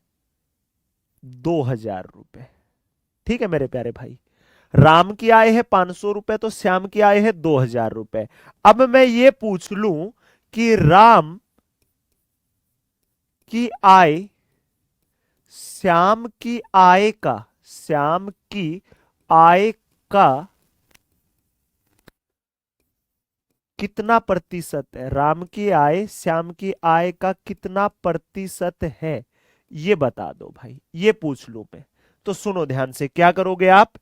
2000 रुपए। ठीक है मेरे प्यारे भाई, राम की आय है 500 रुपए तो श्याम की आय है 2000 रुपए। अब मैं ये पूछ लूं कि राम की आय श्याम की आय का, श्याम की आय का कितना प्रतिशत है? राम की आय श्याम की आय का कितना प्रतिशत है, ये बता दो भाई, ये पूछ लूं मैं। तो सुनो ध्यान से, क्या करोगे आप?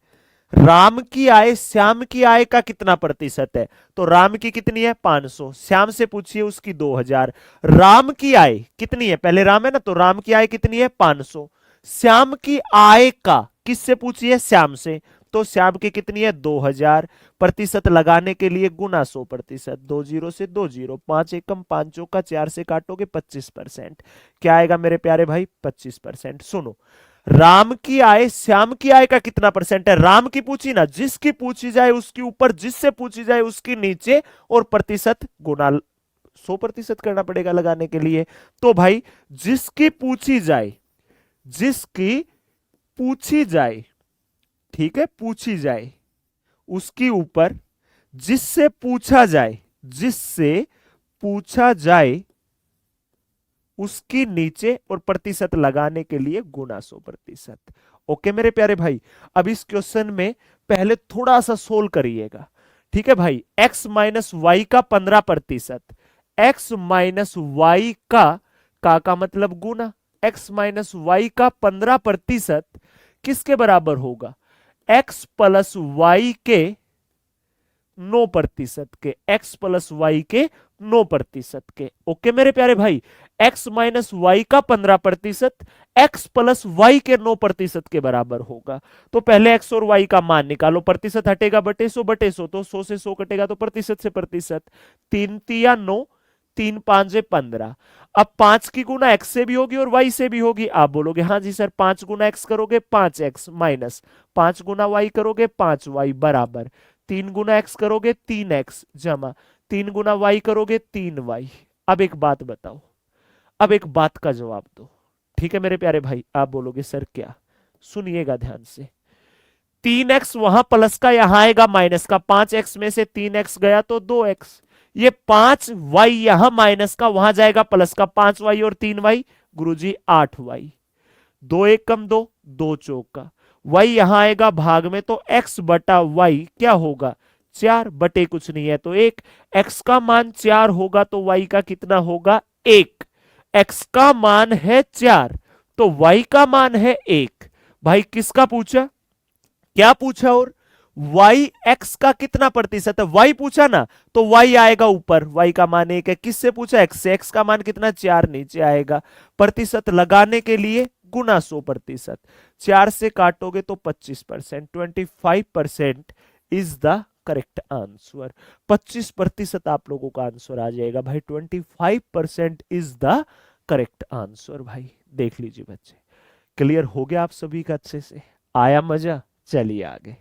राम की आय श्याम की आय का कितना प्रतिशत है? तो राम की कितनी है? 500। श्याम से पूछिए उसकी 2000। राम की आय कितनी है? पहले राम है ना, तो राम की आय कितनी है? 500। श्याम की आय का किससे पूछिए? श्याम से। तो श्याम की कितनी है? 2000। प्रतिशत लगाने के लिए गुना 100%, 2 0 से 2 0, 5 एकम 5 चौका 4 से काटोगे 25%। क्या आएगा मेरे प्यारे भाई? 25%। सुनो, राम की आय श्याम की आय का कितना परसेंट है? राम की पूछी ना, जिसकी पूछी जाए उसके ऊपर, जिससे पूछी जाए उसके नीचे, और प्रतिशत गुना 100% करना पड़ेगा लगाने के लिए। तो भाई जिसकी पूछी जाए, जिसकी पूछी जाए, ठीक है, पूछी जाए उसके ऊपर, जिससे पूछा जाए, जिससे पूछा जाए उसकी नीचे, और प्रतिशत लगाने के लिए गुना 100%। ओके मेरे प्यारे भाई, अब इस क्वेश्चन में पहले थोड़ा सा सोल्व करिएगा। ठीक है भाई, x माइनस वाई का 15%, x माइनस वाई का मतलब गुना, x माइनस वाई का 15% किसके बराबर होगा? x प्लस वाई के 9% के, x प्लस वाई के 9% के। ओके मेरे प्यारे भाई, x माइनस वाई का 15% x प्लस वाई के 9% के बराबर होगा। तो पहले x और y का मान निकालो, प्रतिशत हटेगा बटे 100, बटे 100 तो 100 से 100 कटेगा तो प्रतिशत से प्रतिशत। 3 तिया 9, 3 5 15। अब 5 की गुना x से भी होगी और y से भी होगी। आप बोलोगे हाँ जी सर, 5 गुना x करोगे 5x माइनस 5 गुना y करोगे 5y बराबर 3 गुना x करोगे 3x जमा 3 गुना y करोगे 3y। अब एक बात बताओ, अब एक बात का जवाब दो। ठीक है मेरे प्यारे भाई, आप बोलोगे सर क्या, सुनिएगा ध्यान से। 3x वहां प्लस का, यहां आएगा माइनस का। 5x में से 3x गया तो 2x। ये 5y यहां माइनस का, वहां जाएगा प्लस का। 5y और 3y गुरुजी 8y। 2 1 कम 2, 2 चौक का। y यहां आएगा भाग में तो x बटा y क्या होगा 4 बटे कुछ नहीं है तो 1। x का मान 4 होगा तो y का कितना होगा 1। x का मान है 4 तो y का मान है 1। भाई किसका पूछा, क्या पूछा, और y x का कितना प्रतिशत है, y पूछा ना तो y आएगा ऊपर, y का मान 1 है। किससे पूछा, x से। x का मान कितना 4 नीचे आएगा। प्रतिशत लगाने के लिए गुना 100%। 4 से काटोगे तो 25%, 25% इज द करेक्ट आंसर। 25% आप लोगों का आंसर आ जाएगा भाई। 25% इज द करेक्ट आंसर। भाई देख लीजिए बच्चे, क्लियर हो गया आप सभी का अच्छे से, आया मजा। चलिए आगे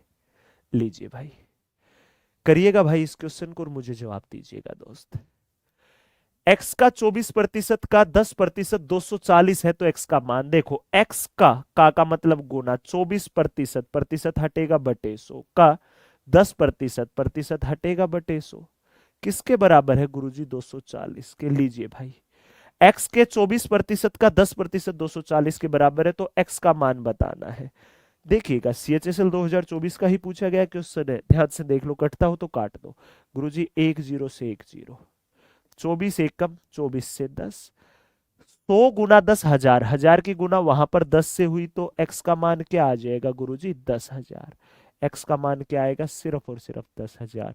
लीजिए भाई, करिएगा भाई इस क्वेश्चन को और मुझे जवाब दीजिएगा दोस्त। x का 24% का 10% 240 है तो x का मान देखो। x का मतलब गुना 24%, प्रतिशत हटेगा बटे 100 का 10%, प्रतिशत हटेगा बटे 100 किसके बराबर है गुरुजी 240 के। लीजिए भाई, x के 24% का 10% 240 के बराबर है तो x का मान बताना है। देखिएगा CHSL 2024 का ही पूछा गया क्वेश्चन है, ध्यान से देख लो, कटता हो तो काट दो। गुरुजी 1 0 से 1 0, 24 एकम 24 से 10, 100 गुना 10 हजार, हजार की गुना वहां पर 10 से हुई तो x का मान क्या आ जाएगा गुरुजी 10,000। x का मान क्या आएगा, सिर्फ और सिर्फ 10,000।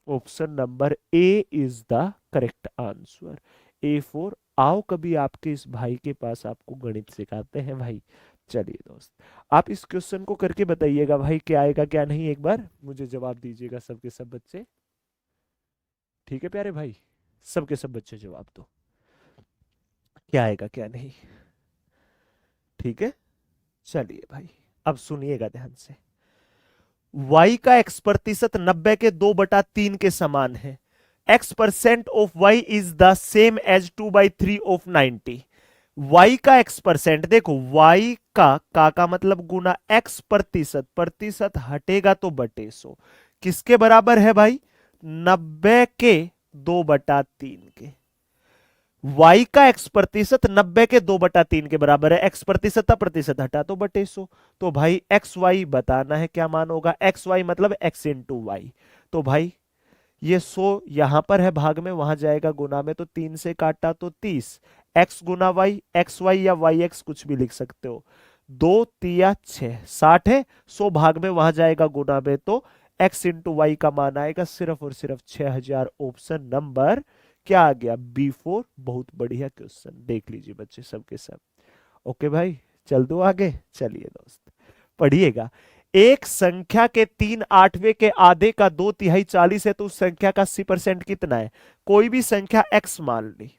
Option number A is the correct answer. A for आओ कभी आपके इस भाई के पास, आपको गणित सिखाते हैं भाई। चलिए दोस्त, आप इस क्वेश्चन को करके बताइएगा भाई क्या आएगा क्या नहीं, एक बार मुझे जवाब दीजिएगा सबके सब बच्चे। ठीक है प्यारे भाई, सबके सब बच्चे जवाब दो, क्या आएगा क्या नहीं। ठीक है, चलिए भाई अब सुनिएगा ध्यान से। y का x% 90 के 2/3 के समान है। x% of y is the same as 2/3 of 90। y का x% देखो, y का मतलब गुना x%, प्रतिशत हटेगा तो बटे 100 किसके बराबर है भाई 90 के 2/3 के। y का x% 90 के 2/3 के बराबर है। x% था, प्रतिशत हटा तो बटे 100। तो भाई एक्स वाई बताना है, क्या मान होगा एक्स वाई मतलब x इंटू वाई। तो भाई ये 100 यहां पर है भाग में, वहां जाएगा गुना में तो 3 से काटा तो 30, x गुना वाई, एक्स वाई या वाई एक्स कुछ भी लिख सकते हो। 2 तिया 6, 60 है, 100 भाग में वहां जाएगा गुना में तो x इंटू वाई का मान आएगा सिर्फ और सिर्फ 6000। ऑप्शन नंबर क्या आ गया B4। बहुत बढ़िया क्वेश्चन, देख लीजिए बच्चे सबके सब। ओके भाई, चल दो आगे। चलिए दोस्त पढ़िएगा। एक संख्या के 3/8 के आधे का 2/3 40 है तो उस संख्या का 80% कितना है। कोई भी संख्या x मान ली।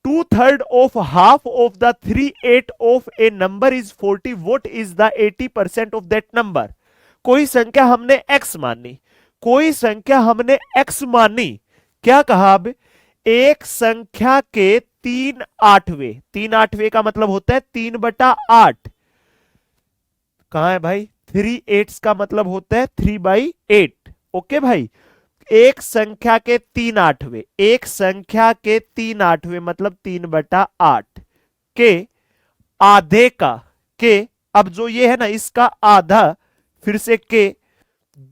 2/3 of half of the 3/8 of A number is 40, what is the 80% of that number. कोई संख्या हमने x मानी, कोई संख्या हमने x मानी, क्या कहा अब, एक संख्या के 3/8, 3/8 का मतलब होता है 3/8। कहां है भाई 3/8 का मतलब होता है 3/8। ओके भाई, एक संख्या के 3/8, एक संख्या के 3/8 मतलब 3/8 के आधे का के, अब जो ये है ना इसका आधा, फिर से के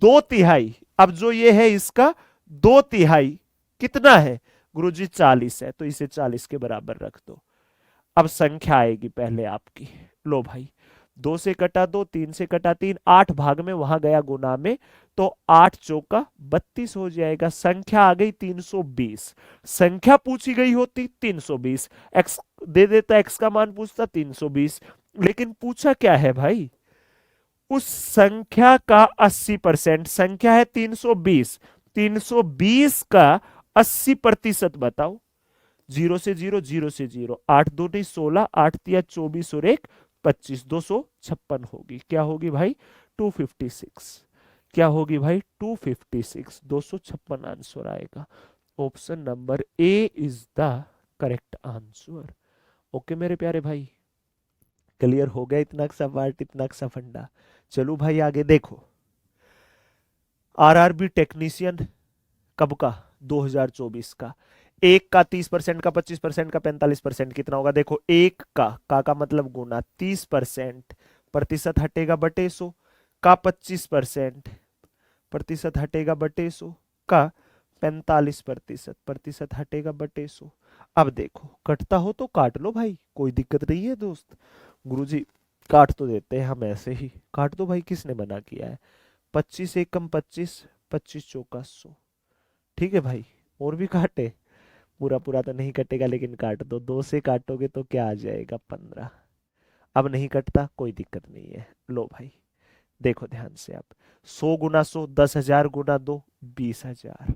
2/3, अब जो ये है इसका 2/3 कितना है गुरुजी 40 है तो इसे 40 के बराबर रख दो। अब संख्या आएगी पहले आपकी, लो भाई 2 से कटा 2, 3 से कटा 3, 8 भाग में वहां गया गुना में तो 8 चौका 32 हो जाएगा। संख्या आ गई 320, संख्या पूछी गई होती 320, एक्स दे देता, एक्स का मान पूछता 320, लेकिन पूछा क्या है भाई उस संख्या का 80%। संख्या है 320, 320 का 80% बताओ। जीरो से जीरो, जीरो से जीरो, 8 2 16, 8 3 24 और 1 25, 256 होगी। क्या होगी भाई? 256। क्या होगी भाई? 256, 256 आंसर आएगा। Option number A is the correct answer. Okay मेरे प्यारे भाई, क्लियर हो गया इतना सा पार्ट, इतना सा फंडा। चलो भाई आगे देखो। आरआरबी टेक्नीशियन कब का? 2024 का। एक का 30% का, 25% का, 45%, कितना होगा? देखो, एक का मतलब गुना 30%, प्रतिशत हटेगा बटे 100 का, 25% प्रतिशत हटेगा बटे 100 का, 45% प्रतिशत हटेगा बटे 100। अब देखो, कटता हो तो काट लो भाई, कोई दिक्कत नहीं है दोस्त। गुरुजी काट तो देते हैं हम, ऐसे ही काट दो भाई, किसने मना किया है? 25 एकम 25, 25 चौका 100। ठीक है भाई, और भी काटे? पूरा पूरा तो नहीं कटेगा, लेकिन काट दो, 2 से काटोगे तो क्या आ जाएगा? 15। अब नहीं कटता, कोई दिक्कत नहीं है। लो भाई, देखो ध्यान से आप। 100 गुना 100, 10,000 गुना 2, 20,000।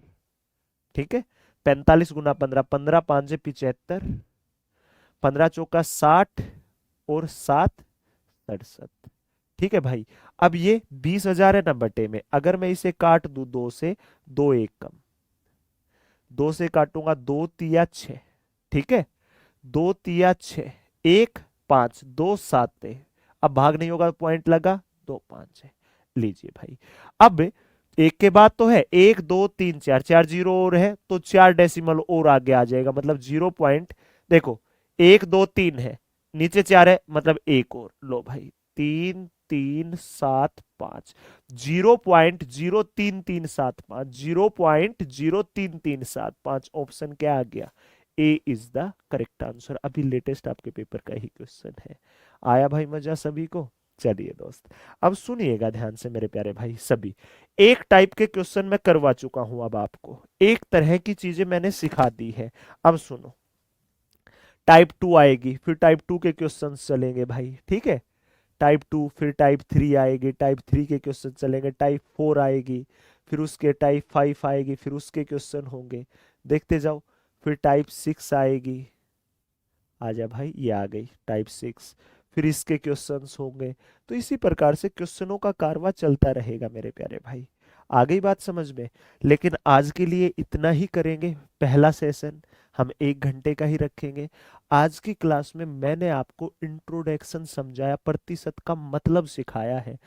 ठीक है। 45 गुना 15, 15 5 75, 15 चौका 60 और 7 67। ठीक है भाई। अब ये 20,000 है ना बटे में, अगर मैं इसे काट दू 2 से, 2 एक कम, 2 से काटूंगा 2 तिया 6। ठीक है। 2 तिया 6, 1 5, 2 7 है। अब भाग नहीं होगा, पॉइंट लगा, 2 5 है। लीजिए भाई। अब एक के बाद तो है 1 2 3 4, 4 जीरो और है तो 4 डेसिमल और आगे आ जाएगा, मतलब 0 पॉइंट। देखो, 1 2 3 है, नीचे 4 है, मतलब एक और। लो भाई, 3 3 7 5, 0.03375, 0.03375। ऑप्शन क्या आ गया? ए इज द करेक्ट आंसर। अभी लेटेस्ट आपके पेपर का ही क्वेश्चन है। आया भाई मजा सभी को? चलिए दोस्त, अब सुनिएगा ध्यान से मेरे प्यारे भाई सभी। एक टाइप के क्वेश्चन मैं करवा चुका हूं, अब आपको एक तरह की चीजें मैंने सिखा दी है। अब सुनो, टाइप 2 आएगी, फिर टाइप 2 के क्वेश्चन चलेंगे भाई। ठीक है। टाइप 2, फिर टाइप 3 आएगी, टाइप 3 के क्वेश्चन चलेंगे, टाइप 4 आएगी, फिर उसके टाइप 5 आएगी, फिर उसके क्वेश्चन होंगे, देखते जाओ। फिर टाइप 6 आएगी, आजा भाई, ये आ गई टाइप 6। फिर इसके क्वेश्चंस होंगे। तो इसी प्रकार से क्वेश्चनों का कारवा चलता रहेगा मेरे प्यारे भाई। आ गई बात समझ में? लेकिन आज के लिए इतना ही करेंगे। पहला सेशन हम 1 घंटे का ही रखेंगे। आज की क्लास में मैंने आपको इंट्रोडक्शन समझाया, प्रतिशत का मतलब सिखाया है।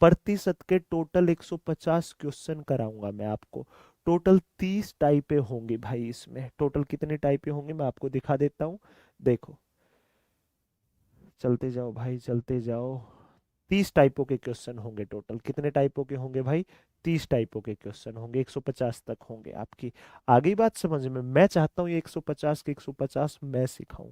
प्रतिशत के टोटल 150 क्वेश्चन कराऊंगा मैं आपको। टोटल 30 टाइपें होंगी भाई इसमें। टोटल कितने टाइपें होंगी मैं आपको दिखा देता हूँ। देखो, चलते जाओ भाई, चलते जाओ। 30 टाइपों के क्वेश्चन होंगे टोटल। कितने टाइपों के होंगे भाई? 30 टाइपों के क्वेश्चन होंगे, 150 तक होंगे आपकी। आगे बात समझ में? मैं चाहता हूँ ये 150 के 150 मैं सिखाऊं।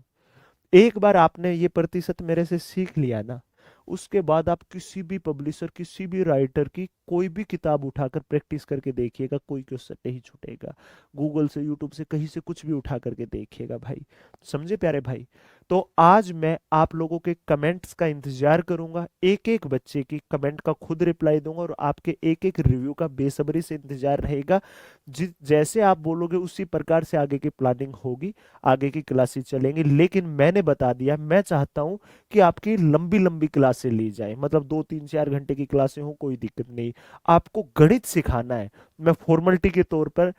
एक बार आपने ये प्रतिशत मेरे से सीख लिया ना, उसके बाद आप किसी भी पब्लिशर, किसी भी राइटर की कोई भी किताब उठाकर प्रैक्टिस करके देखिएगा, कोई क्वेश्चन नहीं छूटेगा। गूगल से, यूट्यूब से, कहीं से कुछ भी उठा करके देखिएगा भाई। समझे प्यारे भाई? तो आज मैं आप लोगों के कमेंट्स का इंतजार करूंगा, एक एक बच्चे की कमेंट का खुद रिप्लाई दूंगा, और आपके एक एक रिव्यू का बेसब्री से इंतजार रहेगा। जैसे आप बोलोगे उसी प्रकार से आगे की प्लानिंग होगी, आगे की क्लासेस चलेंगी। लेकिन मैंने बता दिया, मैं चाहता हूं कि आपकी लंबी लंबी क्लासें ली जाए, मतलब 2 3 4 घंटे की क्लासें हो, कोई दिक्कत नहीं। आपको गणित सिखाना है, मैं फॉर्मेलिटी के तौर पर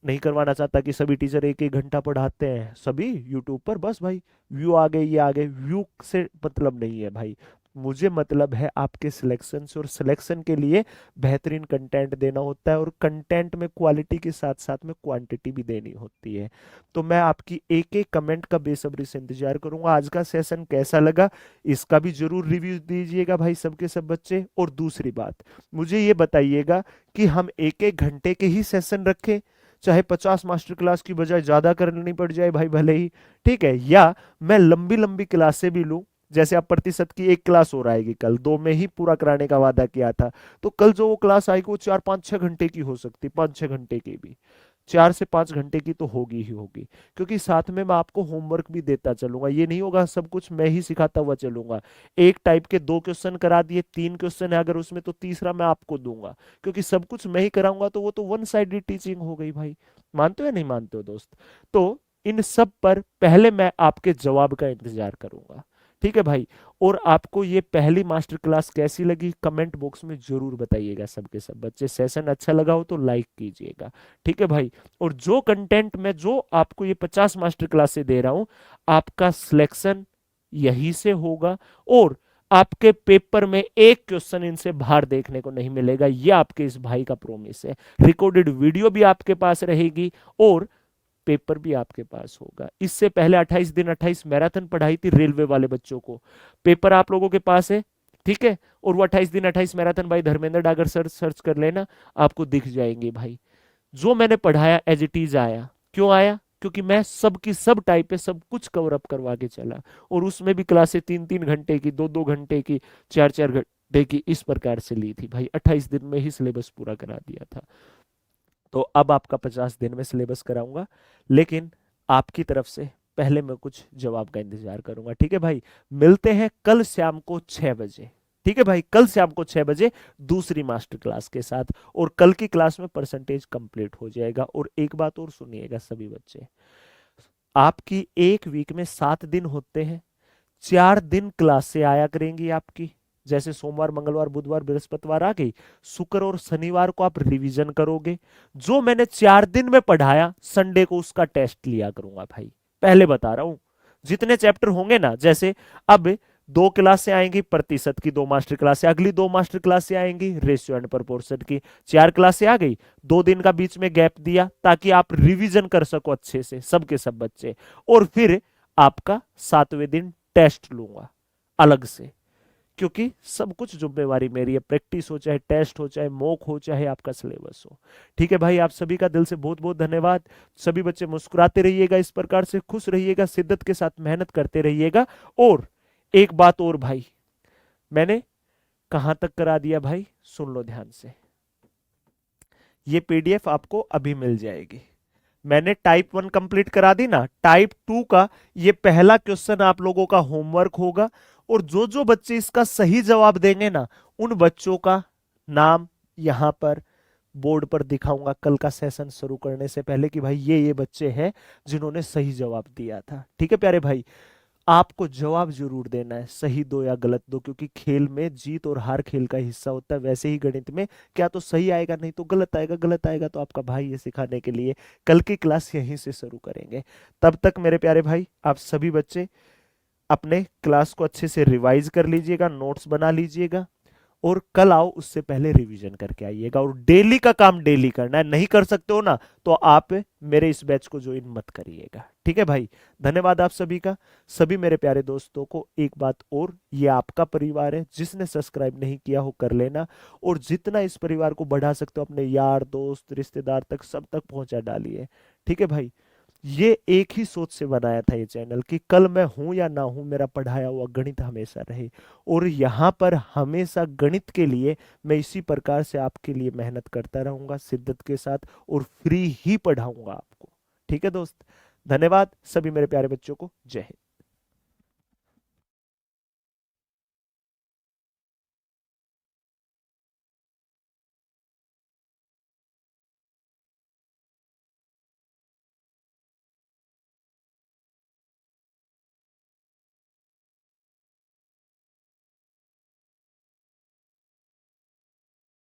नहीं करवाना चाहता कि सभी टीचर एक एक घंटा पढ़ाते हैं सभी यूट्यूब पर, बस भाई व्यू आ गए, ये आ गए, व्यू से मतलब नहीं है भाई। मुझे मतलब है आपके सिलेक्शन से, और सिलेक्शन के लिए बेहतरीन कंटेंट देना होता है, और कंटेंट में क्वालिटी के साथ साथ में क्वांटिटी भी देनी होती है। तो मैं आपकी एक एक कमेंट का बेसब्री से इंतजार करूंगा। आज का सेशन कैसा लगा इसका भी जरूर रिव्यू दीजिएगा भाई, सबके सब बच्चे। और दूसरी बात, मुझे ये बताइएगा कि हम एक एक घंटे के ही सेशन रखें, चाहे 50 मास्टर क्लास की बजाय ज्यादा करनी पड़ जाए भाई भले ही, ठीक है, या मैं लंबी लंबी क्लासें भी लूं। जैसे आप प्रतिशत की एक क्लास और आएगी कल, 2 में ही पूरा कराने का वादा किया था, तो कल जो वो क्लास आएगी वो 4 5 6 घंटे की हो सकती, 5 6 घंटे की भी, 4 से 5 घंटे की तो होगी ही होगी। क्योंकि साथ में मैं आपको होमवर्क भी देता चलूंगा, ये नहीं होगा सब कुछ मैं ही सिखाता हुआ चलूंगा। एक टाइप के 2 क्वेश्चन करा दिए, 3 क्वेश्चन है अगर उसमें, तो तीसरा मैं आपको दूंगा। क्योंकि सब कुछ मैं ही कराऊंगा तो वो तो वन साइडेड टीचिंग हो गई भाई। मानते हो या नहीं मानते हो दोस्त? तो इन सब पर पहले मैं आपके जवाब का इंतजार करूंगा। ठीक है भाई। और आपको ये पहली मास्टर क्लास कैसी लगी कमेंट बॉक्स में जरूर बताइएगा सबके सब बच्चे। सेशन अच्छा लगा हो तो लाइक कीजिएगा। ठीक है भाई। और जो कंटेंट मैं जो आपको ये 50 मास्टर क्लास से दे रहा हूं, आपका सिलेक्शन यही से होगा। और आपके पेपर में एक क्वेश्चन इनसे बाहर देखने को नहीं मिलेगा, ये आपके इस भाई का प्रॉमिस है। रिकॉर्डेड वीडियो भी आपके पास रहेगी और पेपर भी आपके पास होगा। इससे पहले 28 दिन 28 मैराथन पढ़ाई थी रेलवे वाले बच्चों को, पेपर आप लोगों के पास है। ठीक है। और वो 28 दिन 28 मैराथन भाई धर्मेंद्र डागर सर सर्च कर लेना, आपको दिख जाएंगे भाई। जो मैंने पढ़ाया एज इट इज आया। क्यों आया? क्योंकि मैं सबकी सब टाइप पे सब कुछ कवर अप करवा के चला। और उसमें भी क्लासे 3-3 घंटे की, 2-2 घंटे की, 4-4 घंटे की, इस प्रकार से ली थी भाई। 28 दिन में ही सिलेबस पूरा करा दिया था। तो अब आपका 50 दिन में सिलेबस कराऊंगा, लेकिन आपकी तरफ से पहले मैं कुछ जवाब का इंतजार करूंगा। ठीक है भाई। मिलते हैं कल शाम को 6 बजे। ठीक है भाई। कल शाम को 6 बजे दूसरी मास्टर क्लास के साथ। और कल की क्लास में परसेंटेज कंप्लीट हो जाएगा। और एक बात और सुनिएगा सभी बच्चे, आपकी एक वीक में 7 दिन होते हैं, 4 दिन क्लास से आया करेंगी आपकी। जैसे सोमवार मंगलवार बुधवार बृहस्पतिवार आ गई, शुक्र और शनिवार को आप रिवीजन करोगे। जो मैंने 4 दिन में पढ़ाया संडे को उसका टेस्ट लिया करूंगा भाई। पहले बता रहा हूं, जितने चैप्टर होंगे ना, जैसे अब 2 क्लासें आएंगी प्रतिशत की, 2 मास्टर क्लासें, अगली 2 मास्टर क्लासें आएंगी रेशियो एंड प्रोपोर्शन की, 4 क्लासें आ गई। 2 दिन का बीच में गैप दिया ताकि आप रिवीजन कर सको अच्छे से सबके सब बच्चे। और फिर आपका 7वें दिन टेस्ट लूंगा अलग से, क्योंकि सब कुछ जिम्मेवारी मेरी है। प्रैक्टिस हो चाहे टेस्ट हो चाहे मॉक हो चाहे आपका सिलेबस हो। ठीक है भाई। आप सभी का दिल से बहुत बहुत धन्यवाद। सभी बच्चे मुस्कुराते रहिएगा, इस प्रकार से खुश रहिएगा, शिद्दत के साथ मेहनत करते रहिएगा। और एक बात और भाई, मैंने कहां तक करा दिया भाई, सुन लो ध्यान से। ये पीडीएफ आपको अभी मिल जाएगी। मैंने टाइप 1 कंप्लीट करा दी ना, टाइप 2 का ये पहला क्वेश्चन आप लोगों का होमवर्क होगा। और जो जो बच्चे इसका सही जवाब देंगे ना, उन बच्चों का नाम यहां पर बोर्ड पर दिखाऊंगा कल का सेशन शुरू करने से पहले कि भाई ये बच्चे हैं जिन्होंने सही जवाब दिया था। ठीक है प्यारे भाई। आपको जवाब जरूर देना है, सही दो या गलत दो, क्योंकि खेल में जीत और हार खेल का हिस्सा होता है। वैसे ही गणित में क्या तो सही आएगा, नहीं तो गलत आएगा। गलत आएगा तो आपका भाई ये सिखाने के लिए कल की क्लास यहीं से शुरू करेंगे। तब तक मेरे प्यारे भाई, आप सभी बच्चे अपने क्लास को अच्छे से रिवाइज कर लीजिएगा, नोट्स बना लीजिएगा। और कल आओ उससे पहले रिवीजन करके आइएगा। और डेली का काम डेली करना है। नहीं कर सकते हो ना, तो आप मेरे इस बैच को ज्वाइन मत करिएगा। ठीक है भाई। धन्यवाद आप सभी का। सभी मेरे प्यारे दोस्तों को एक बात और, ये आपका परिवार है, जिसने सब्सक्राइब नहीं किया हो कर लेना। और जितना इस परिवार को बढ़ा सकते हो अपने यार दोस्त रिश्तेदार तक सब तक पहुंचा डालिए। ठीक है भाई। ये एक ही सोच से बनाया था ये चैनल कि कल मैं हूं या ना हूं, मेरा पढ़ाया हुआ गणित हमेशा रहे। और यहाँ पर हमेशा गणित के लिए मैं इसी प्रकार से आपके लिए मेहनत करता रहूंगा शिद्दत के साथ, और फ्री ही पढ़ाऊंगा आपको। ठीक है दोस्त। धन्यवाद सभी मेरे प्यारे बच्चों को। जय हिंद।